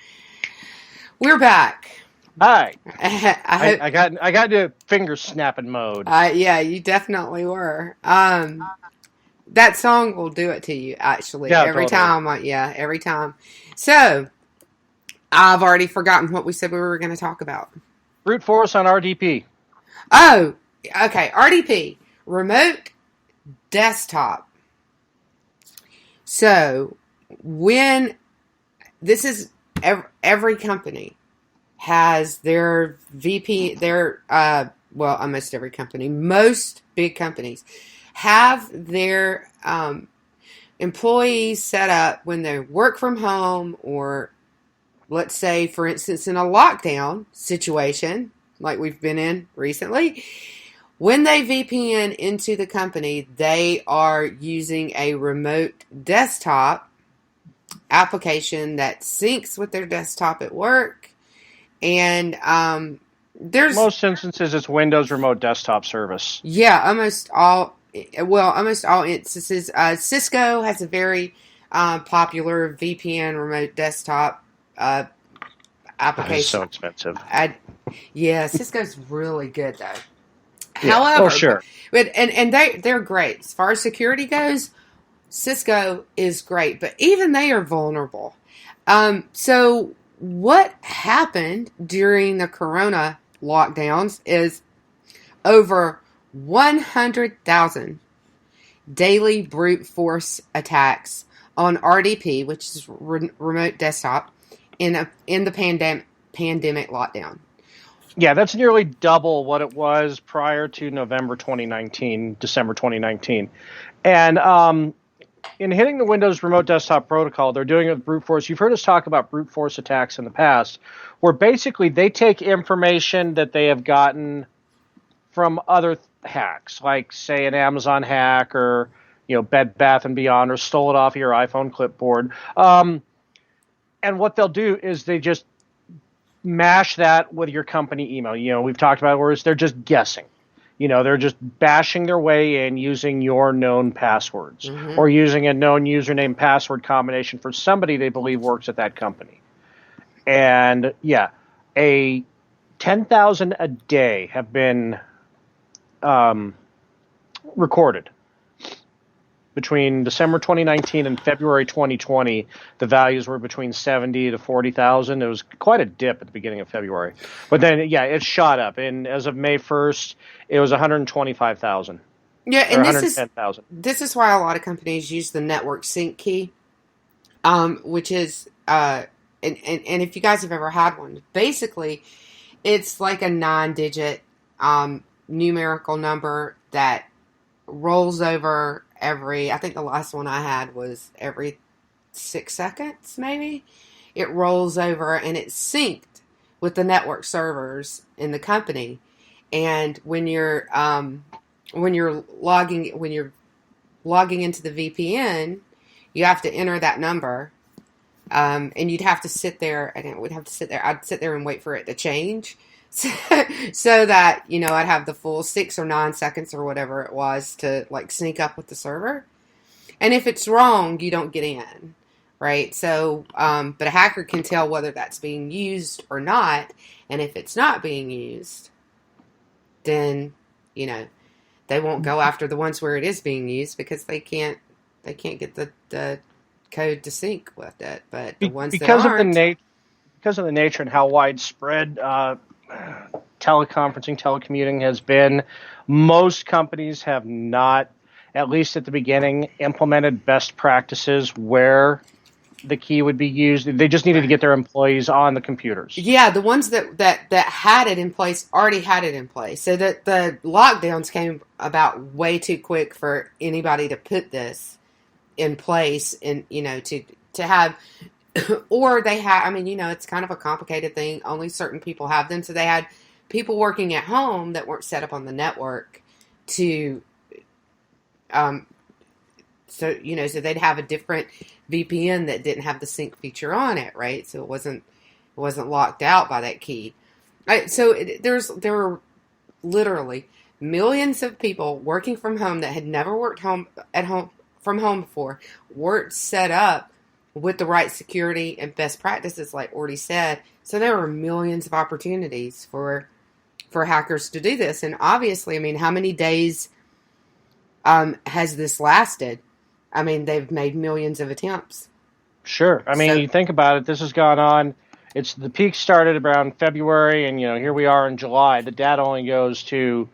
we're back. Hi. I got to finger snapping mode. Yeah, you definitely were. That song will do it to you, actually. Yeah, every totally. time. Every time. So, I've already forgotten what we said we were going to talk about. Brute force on RDP. Oh, okay. RDP. Remote desktop. So, when this is every company has their VP, almost every company, most big companies have their employees set up when they work from home, or let's say, for instance, in a lockdown situation like we've been in recently. When they VPN into the company, they are using a remote desktop application that syncs with their desktop at work. And there's... most instances, it's Windows Remote Desktop Service. Yeah, almost all instances. Cisco has a very popular VPN remote desktop application. It's so expensive. Cisco's really good, though. Yeah. However, sure. And they're great. As far as security goes, Cisco is great, but even they are vulnerable. So what happened during the Corona lockdowns is over 100,000 daily brute force attacks on RDP, which is remote desktop, in the pandemic lockdown. Yeah, that's nearly double what it was prior to December 2019. And in hitting the Windows Remote Desktop Protocol, they're doing it with brute force. You've heard us talk about brute force attacks in the past, where basically they take information that they have gotten from other hacks, like, say, an Amazon hack or, Bed Bath & Beyond, or stole it off of your iPhone clipboard. And what they'll do is they just mash that with your company email. We've talked about it, whereas they're just guessing. They're just bashing their way in using your known passwords, or using a known username password combination for somebody they believe works at that company. And yeah, 10,000 a day have been recorded. Between December 2019 and February 2020, the values were between 70 to 40,000. It was quite a dip at the beginning of February. But then, it shot up. And as of May 1st, it was 125,000. Yeah, and this is why a lot of companies use the network sync key, which is, and if you guys have ever had one, basically, it's like a 9-digit numerical number that rolls over I think the last one I had was every 6 seconds, maybe. It rolls over and it's synced with the network servers in the company. And when you're logging into the VPN, you have to enter that number, and you'd have to sit there, and it would have to sit there. I'd sit there and wait for it to change. So that, I'd have the full 6 or 9 seconds or whatever it was to sync up with the server. And if it's wrong, you don't get in, right? So, but a hacker can tell whether that's being used or not. And if it's not being used, then, you know, they won't go after the ones where it is being used because they can't get the code to sync with it. But the ones because that aren't, because of the nature and how widespread telecommuting has been, most companies have not, at least at the beginning, implemented best practices where the key would be used. They just needed to get their employees on the computers. Yeah, the ones that had it in place already had it in place. So that the lockdowns came about way too quick for anybody to put this in place, and you know, to have, or they had. I mean, you know, it's kind of a complicated thing. Only certain people have them. So they had people working at home that weren't set up on the network to, so you know, so they'd have a different VPN that didn't have the sync feature on it, right? So it wasn't locked out by that key. Right? So there were literally millions of people working from home that had never worked from home before, weren't set up with the right security and best practices, like Orty said. So there were millions of opportunities for hackers to do this. And obviously, I mean, how many days has this lasted? I mean, they've made millions of attempts. Sure. I mean, you think about it, this has gone on. The peak started around February, and, you know, here we are in July. The data only goes to,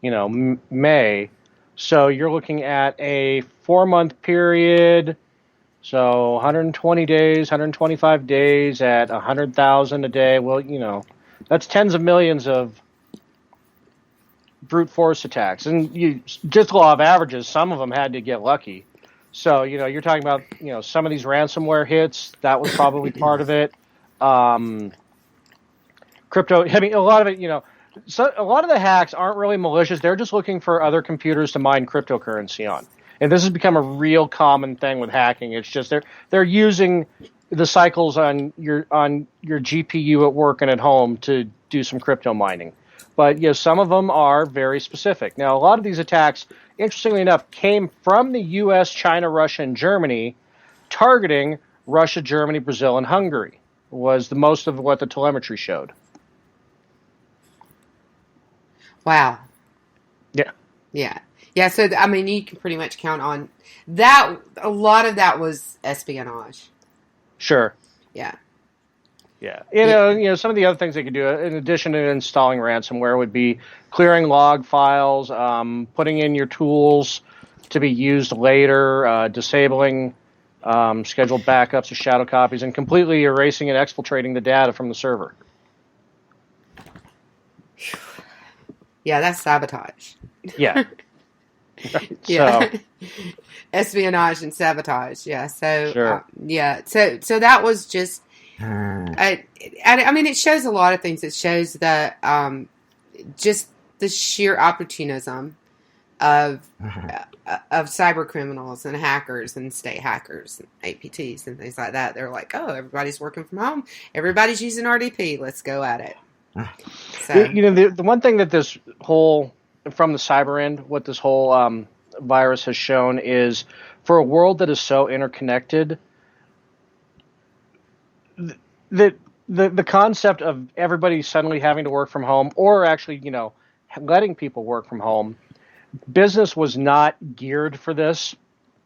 you know, May. So you're looking at a 4-month period. So 120 days, 125 days at 100,000 a day. Well, you know, that's tens of millions of brute force attacks. And just law of averages, some of them had to get lucky. So, you know, you're talking about, you know, some of these ransomware hits, that was probably part of it. Crypto, I mean, a lot of it, you know, so a lot of the hacks aren't really malicious. They're just looking for other computers to mine cryptocurrency on. And this has become a real common thing with hacking. It's just they're using the cycles on your GPU at work and at home to do some crypto mining. But, you know, some of them are very specific. Now, a lot of these attacks, interestingly enough, came from the U.S., China, Russia, and Germany, targeting Russia, Germany, Brazil, and Hungary, was the most of what the telemetry showed. Wow. Yeah. Yeah. Yeah, so, I mean, you can pretty much count on that. A lot of that was espionage. Sure. Yeah. Yeah. You know, some of the other things they could do, in addition to installing ransomware, would be clearing log files, putting in your tools to be used later, disabling scheduled backups or shadow copies, and completely erasing and exfiltrating the data from the server. Yeah, that's sabotage. Yeah. Yeah. So. Espionage and sabotage. Yeah. So, Sure. Yeah. So that was just, I mean, it shows a lot of things. It shows that, just the sheer opportunism of cyber criminals and hackers and state hackers and APTs and things like that. They're like, oh, everybody's working from home. Everybody's using RDP. Let's go at it. So, you know, the one thing that this whole, from the cyber end, what this whole virus has shown is, for a world that is so interconnected, the concept of everybody suddenly having to work from home, or actually, you know, letting people work from home, business was not geared for this,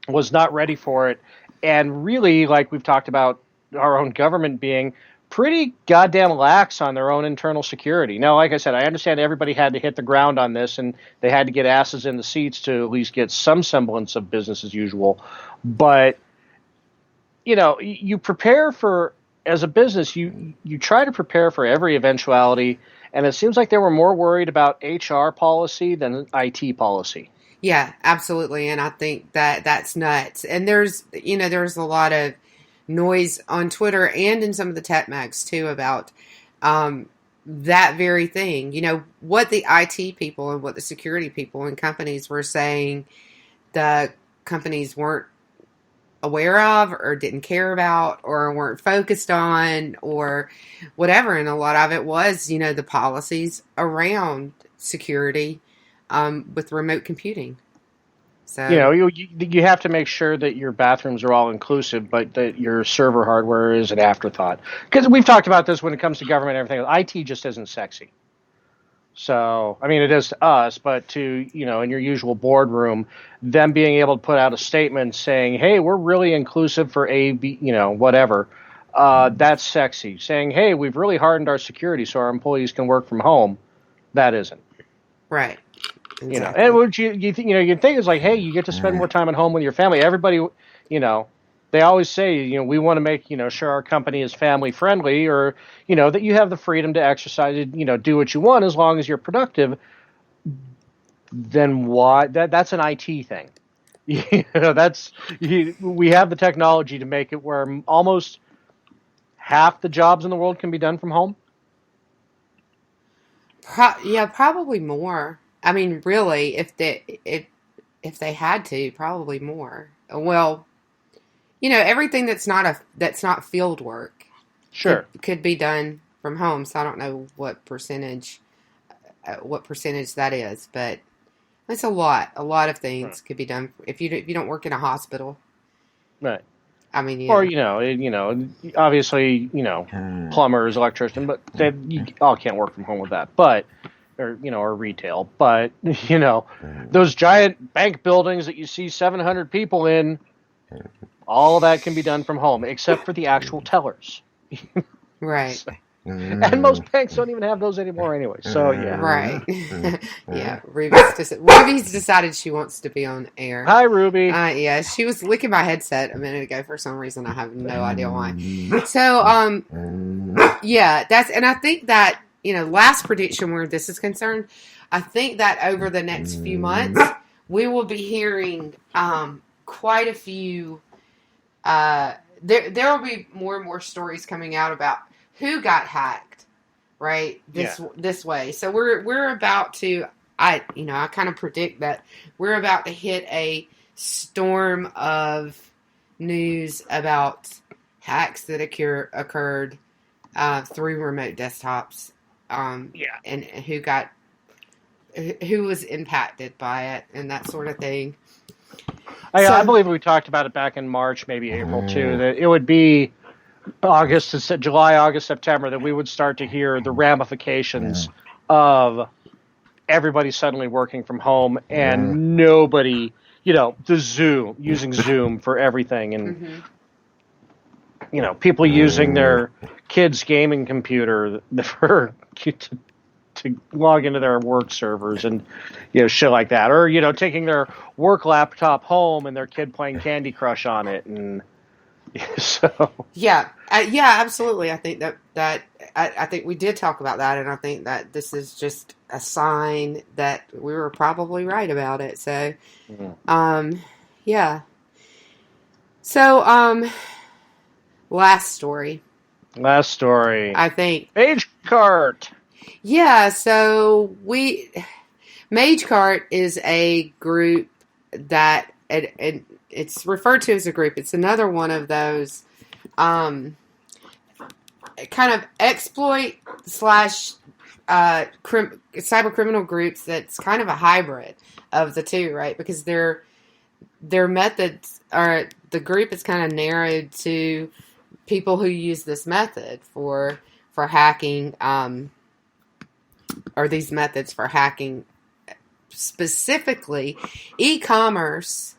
was not ready for it, and really, like we've talked about our own government being pretty goddamn lax on their own internal security. Now, like I said, I understand everybody had to hit the ground on this, and they had to get asses in the seats to at least get some semblance of business as usual. But, you know, you prepare for, as a business, you try to prepare for every eventuality, and it seems like they were more worried about HR policy than IT policy. yeah, absolutely. And I think that that's nuts. And there's a lot of noise on Twitter and in some of the tech mags too about that very thing. You know, what the IT people and what the security people and companies were saying the companies weren't aware of or didn't care about or weren't focused on or whatever. And a lot of it was, you know, the policies around security with remote computing. So you have to make sure that your bathrooms are all inclusive, but that your server hardware is an afterthought. Because we've talked about this when it comes to government and everything. IT just isn't sexy. So, I mean, it is to us, but to, in your usual boardroom, them being able to put out a statement saying, hey, we're really inclusive for A, B, whatever, that's sexy. Saying, hey, we've really hardened our security so our employees can work from home, that isn't. Right. Exactly. And what you think is like, hey, you get to spend more time at home with your family. Everybody, they always say, we want to make, sure our company is family friendly, or, that you have the freedom to exercise, do what you want as long as you're productive. Then why? That's an IT thing. We have the technology to make it where almost half the jobs in the world can be done from home. Probably more. I mean, really, if they had to, probably more. Well, everything that's not field work, sure, could be done from home. So I don't know what percentage that is, but it's a lot. A lot of things could be done if you don't work in a hospital, right? I mean, or obviously, plumbers, electricians, but you all can't work from home with that. But or retail, but those giant bank buildings that you see 700 people in, all of that can be done from home, except for the actual tellers. Right. So, and most banks don't even have those anymore anyway. So yeah. Right. Yeah. Ruby's decided she wants to be on air. Hi, Ruby. Yeah, she was licking my headset a minute ago for some reason. I have no idea why. So, yeah, and I think that, last prediction where this is concerned, I think that over the next few months, we will be hearing quite a few, there will be more and more stories coming out about who got hacked, right? This way. So we're about to, I kind of predict that we're about to hit a storm of news about hacks that occurred through remote desktops. And who was impacted by it and that sort of thing. I believe we talked about it back in March, maybe April too, that it would be July, August, September, that we would start to hear the ramifications of everybody suddenly working from home and nobody, using Zoom for everything, and people using their kids' gaming computer to log into their work servers and shit like that, or taking their work laptop home and their kid playing Candy Crush on it, and so yeah, absolutely. I think that I think we did talk about that, and I think that this is just a sign that we were probably right about it. So, yeah. So, last story. I think Mage Cart. Yeah, so Mage Cart is a group that it's referred to as a group. It's another one of those kind of exploit / cyber criminal groups that's kind of a hybrid of the two, right? Because their methods are, the group is kind of narrowed to people who use this method for hacking, or these methods for hacking, specifically e-commerce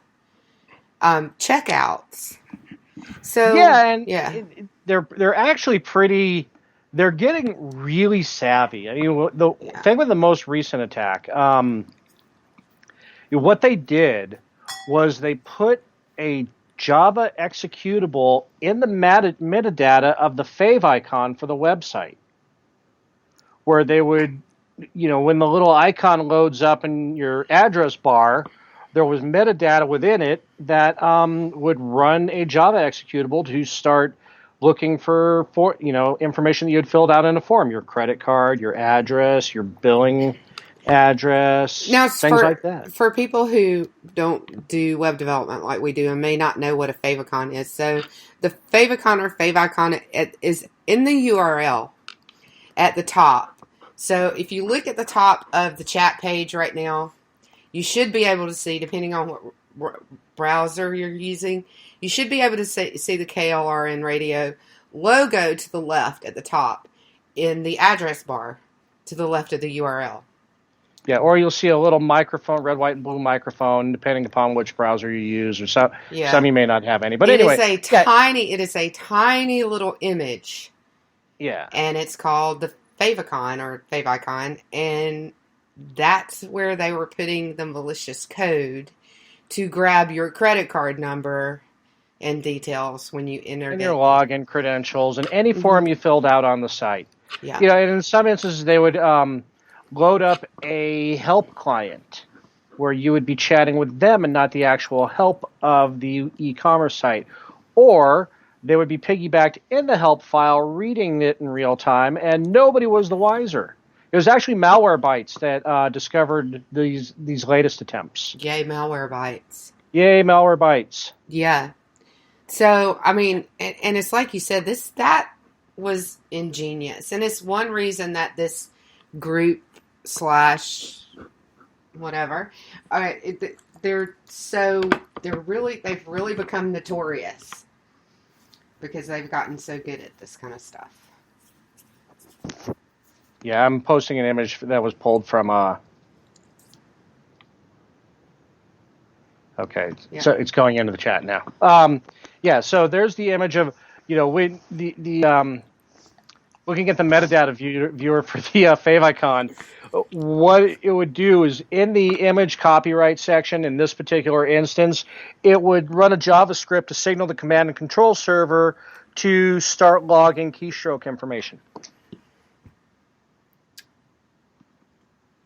checkouts. So they're actually pretty. They're getting really savvy. I mean, the thing with the most recent attack, what they did was they put a Java executable in the metadata of the favicon for the website, where they would, when the little icon loads up in your address bar, there was metadata within it that would run a Java executable to start looking for information that you had filled out in a form, your credit card, your address, your billing address, things like that. For people who don't do web development like we do and may not know what a favicon is, so the favicon or favicon is in the URL at the top. So if you look at the top of the chat page right now, you should be able to see, depending on what browser you're using, you should be able to see the KLRN radio logo to the left at the top in the address bar to the left of the URL. Yeah, or you'll see a little microphone, red, white, and blue microphone, depending upon which browser you use, or some you may not have any. But anyway, it is a tiny little image. Yeah, and it's called the favicon, and that's where they were putting the malicious code to grab your credit card number and details when you enter and your login credentials and any form you filled out on the site. Yeah, and in some instances they would load up a help client where you would be chatting with them and not the actual help of the e-commerce site, or they would be piggybacked in the help file, reading it in real time, and nobody was the wiser. It was actually Malwarebytes that discovered these latest attempts. Yay, Malwarebytes. Yay, Malwarebytes. Yeah. So, I mean, and it's like you said, that was ingenious. And it's one reason that this group / whatever, they've really become notorious because they've gotten so good at this kind of stuff. Yeah, I'm posting an image that was pulled from okay, yeah. So it's going into the chat now. Yeah, so there's the image of, when the looking at the metadata viewer for the favicon. What it would do is in the image copyright section, in this particular instance, it would run a JavaScript to signal the command and control server to start logging keystroke information.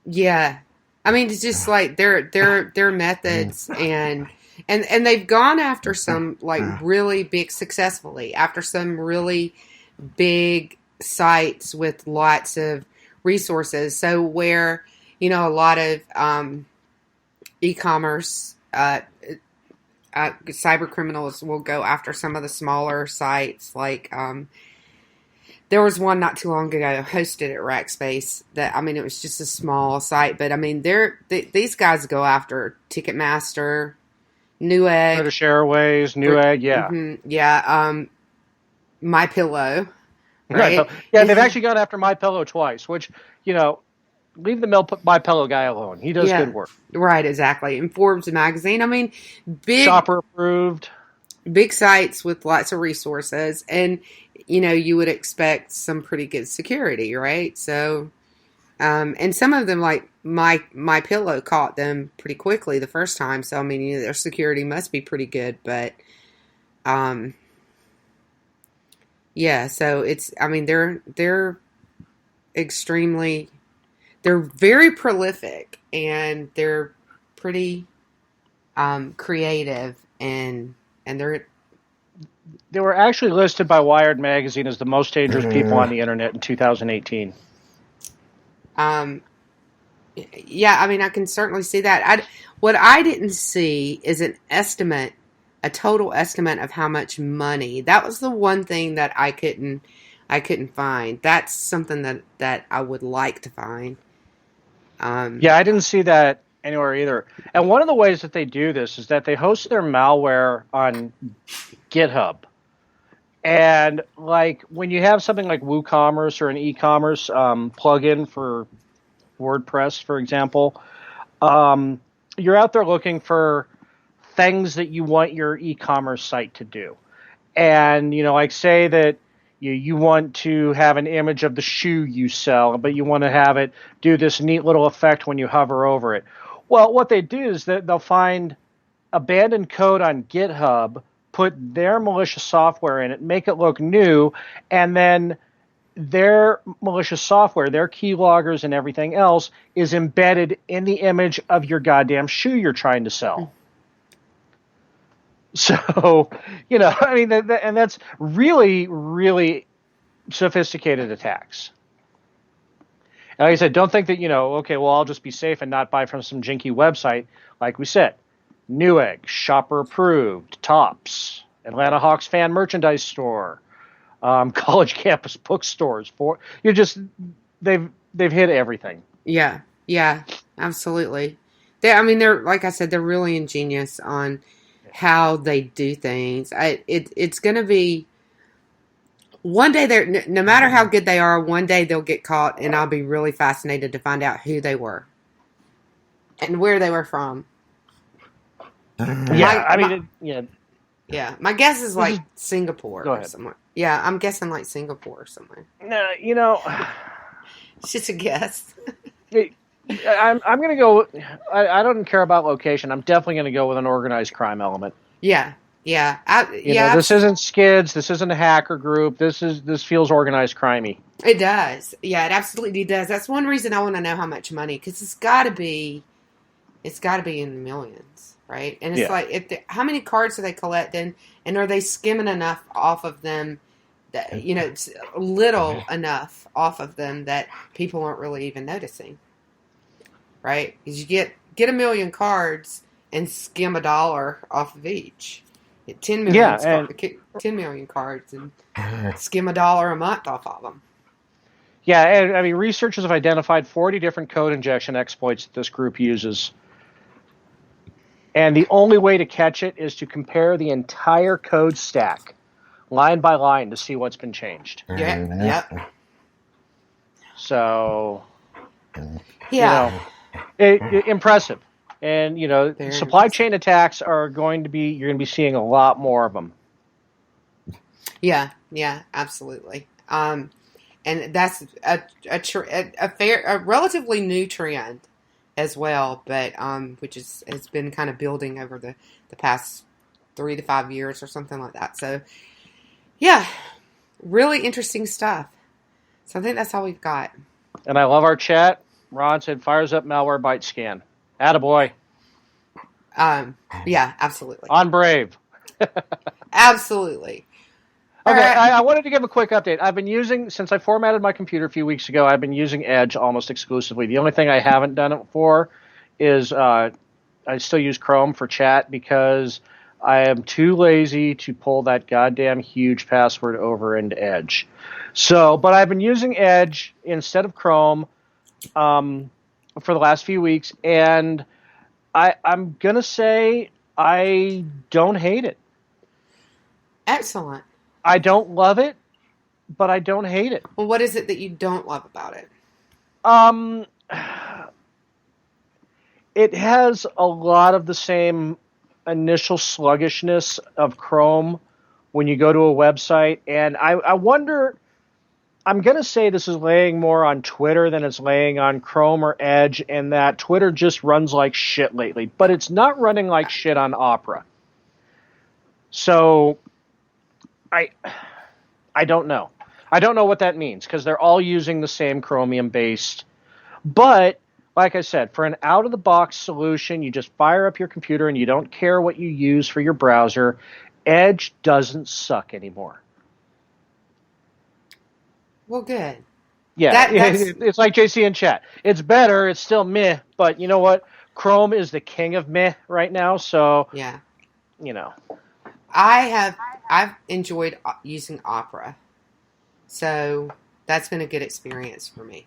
Yeah. I mean, it's just like their methods and they've gone after some really big successfully after some really big sites with lots of resources. So where, a lot of e-commerce cyber criminals will go after some of the smaller sites. Like there was one not too long ago hosted at Rackspace that, it was just a small site, but these guys go after Ticketmaster, Newegg, British Airways, Newegg, yeah. Mm-hmm, yeah, MyPillow. Right? Yeah, they've actually gone after MyPillow twice, which, leave the MyPillow guy alone. He does good work. Right, exactly. And Forbes magazine, big shopper approved. Big sites with lots of resources, and you would expect some pretty good security, right? So, and some of them, like MyPillow, caught them pretty quickly the first time. So, their security must be pretty good, but, yeah. So it's, they're extremely, they're very prolific, and they're pretty creative, and they were actually listed by Wired magazine as the most dangerous people on the internet in 2018. Yeah, I can certainly see that. What I didn't see is a total estimate of how much money. That was the one thing that I couldn't find. That's something that I would like to find. Yeah, I didn't see that anywhere either. And one of the ways that they do this is that they host their malware on GitHub. And when you have something like WooCommerce or an e-commerce plugin for WordPress, for example, you're out there looking for things that you want your e-commerce site to do. And, say that you want to have an image of the shoe you sell, but you want to have it do this neat little effect when you hover over it. Well, what they do is that they'll find abandoned code on GitHub, put their malicious software in it, make it look new, and then their malicious software, their keyloggers and everything else is embedded in the image of your goddamn shoe you're trying to sell. So, and that's really, really sophisticated attacks. And like I said, don't think that, I'll just be safe and not buy from some jinky website. Like we said, Newegg, shopper approved, Tops, Atlanta Hawks fan merchandise store, college campus bookstores. They've hit everything. Yeah, absolutely. They're like I said, they're really ingenious on how they do things. It's going to be one day. They're no matter how good they are, one day they'll get caught, and I'll be really fascinated to find out who they were and where they were from. Yeah, my guess is like Singapore Go or ahead. somewhere. Yeah, I'm guessing like Singapore or somewhere. No, It's just a guess. I'm going to go. I don't care about location. I'm definitely going to go with an organized crime element. Yeah. This isn't skids. This isn't a hacker group. This feels organized crimey. It does. Yeah, it absolutely does. That's one reason I want to know how much money, because it's got to be in the millions, right? And it's like, how many cards are they collecting, and are they skimming enough off of them that it's little enough off of them that people aren't really even noticing, right? Because you get 1 million cards and skim $1 off of each. 10 million cards and skim $1 a month off of them. Yeah, and researchers have identified 40 different code injection exploits that this group uses. And the only way to catch it is to compare the entire code stack, line by line, to see what's been changed. Yep. So, impressive. And, supply chain attacks you're going to be seeing a lot more of them. Yeah, absolutely. And that's a relatively new trend as well, but which has been kind of building over the past 3 to 5 years or something like that. So, yeah, really interesting stuff. So I think that's all we've got. And I love our chat. Ron said, fires up malware byte scan. Attaboy. Yeah, absolutely. On Brave. Absolutely. Okay, I wanted to give a quick update. I've been using, since I formatted my computer a few weeks ago, I've been using Edge almost exclusively. The only thing I haven't done it for is I still use Chrome for chat because I am too lazy to pull that goddamn huge password over into Edge. So, but I've been using Edge instead of Chrome for the last few weeks, and I'm going to say I don't hate it. Excellent. I don't love it, but I don't hate it. Well, what is it that you don't love about it? It has a lot of the same initial sluggishness of Chrome when you go to a website, and I wonder, I'm going to say this is laying more on Twitter than it's laying on Chrome or Edge, and that Twitter just runs like shit lately, but it's not running like shit on Opera. So I don't know. I don't know what that means because they're all using the same Chromium-based. But, like I said, for an out-of-the-box solution, you just fire up your computer and you don't care what you use for your browser. Edge doesn't suck anymore. Well, good. Yeah, it's like JC in chat. It's better. It's still meh. But you know what? Chrome is the king of meh right now. So, yeah. I've enjoyed using Opera, so that's been a good experience for me.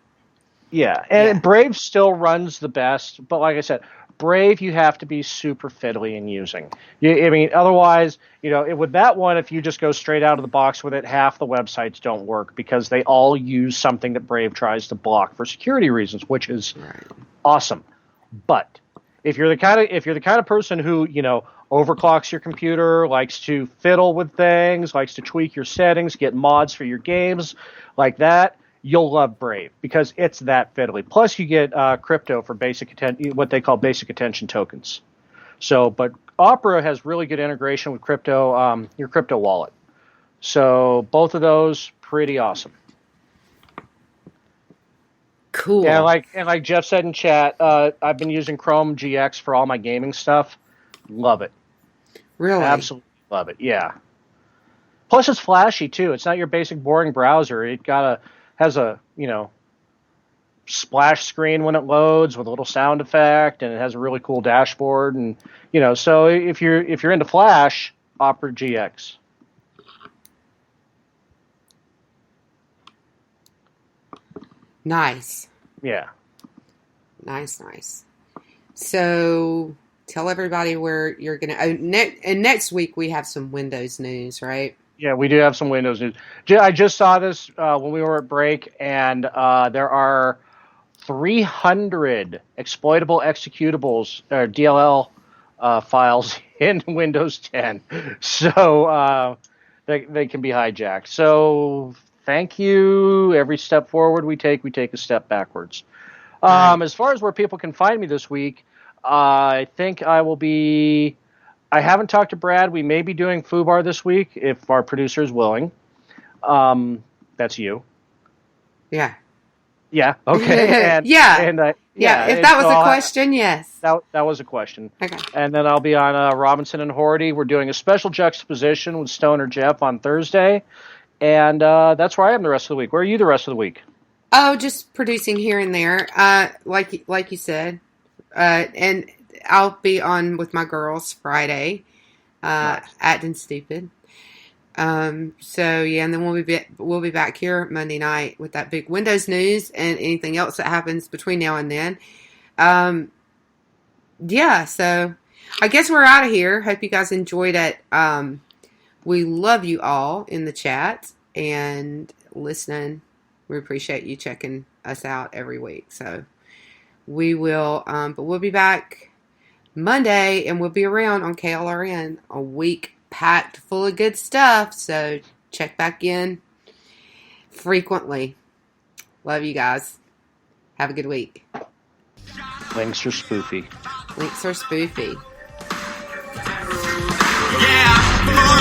Yeah, and Brave still runs the best, but like I said, Brave you have to be super fiddly in using. Otherwise, with that one, if you just go straight out of the box with it, half the websites don't work because they all use something that Brave tries to block for security reasons, which is awesome. But if you're the kind of person who overclocks your computer, likes to fiddle with things, likes to tweak your settings, get mods for your games like that, you'll love Brave because it's that fiddly. Plus, you get crypto for what they call basic attention tokens. So, but Opera has really good integration with crypto, your crypto wallet. So, both of those pretty awesome. Cool. Yeah, like Jeff said in chat, I've been using Chrome GX for all my gaming stuff. Love it. Really? Absolutely love it. Yeah. Plus, it's flashy too. It's not your basic boring browser. It has a splash screen when it loads with a little sound effect, and it has a really cool dashboard. And so if you're into Flash, Opera GX. Nice. Yeah. Nice. So tell everybody where you're going to... and next week we have some Windows news, right? Yeah, we do have some Windows news. I just saw this when we were at break, and there are 300 exploitable executables, or DLL files in Windows 10. So they can be hijacked. So thank you. Every step forward we take a step backwards. As far as where people can find me this week, I think I will be... I haven't talked to Brad. We may be doing FooBar this week if our producer is willing. That's you. Yeah. Yeah. Okay. And, yeah. And, if that was a question, yes. That was a question. Okay. And then I'll be on Robinson and Horty. We're doing a special juxtaposition with Stoner Jeff on Thursday. And that's where I am the rest of the week. Where are you the rest of the week? Oh, just producing here and there, like you said. And I'll be on with my girls Friday, Nice. acting stupid. So yeah, and then we'll be back here Monday night with that big Windows news and anything else that happens between now and then. Yeah, so I guess we're out of here. Hope you guys enjoyed it. We love you all in the chat and listening. We appreciate you checking us out every week. So we will, but we'll be back Monday, and we'll be around on KLRN a week packed full of good stuff. So check back in frequently. Love you guys. Have a good week. Links are spoofy. Links are spoofy. Yeah.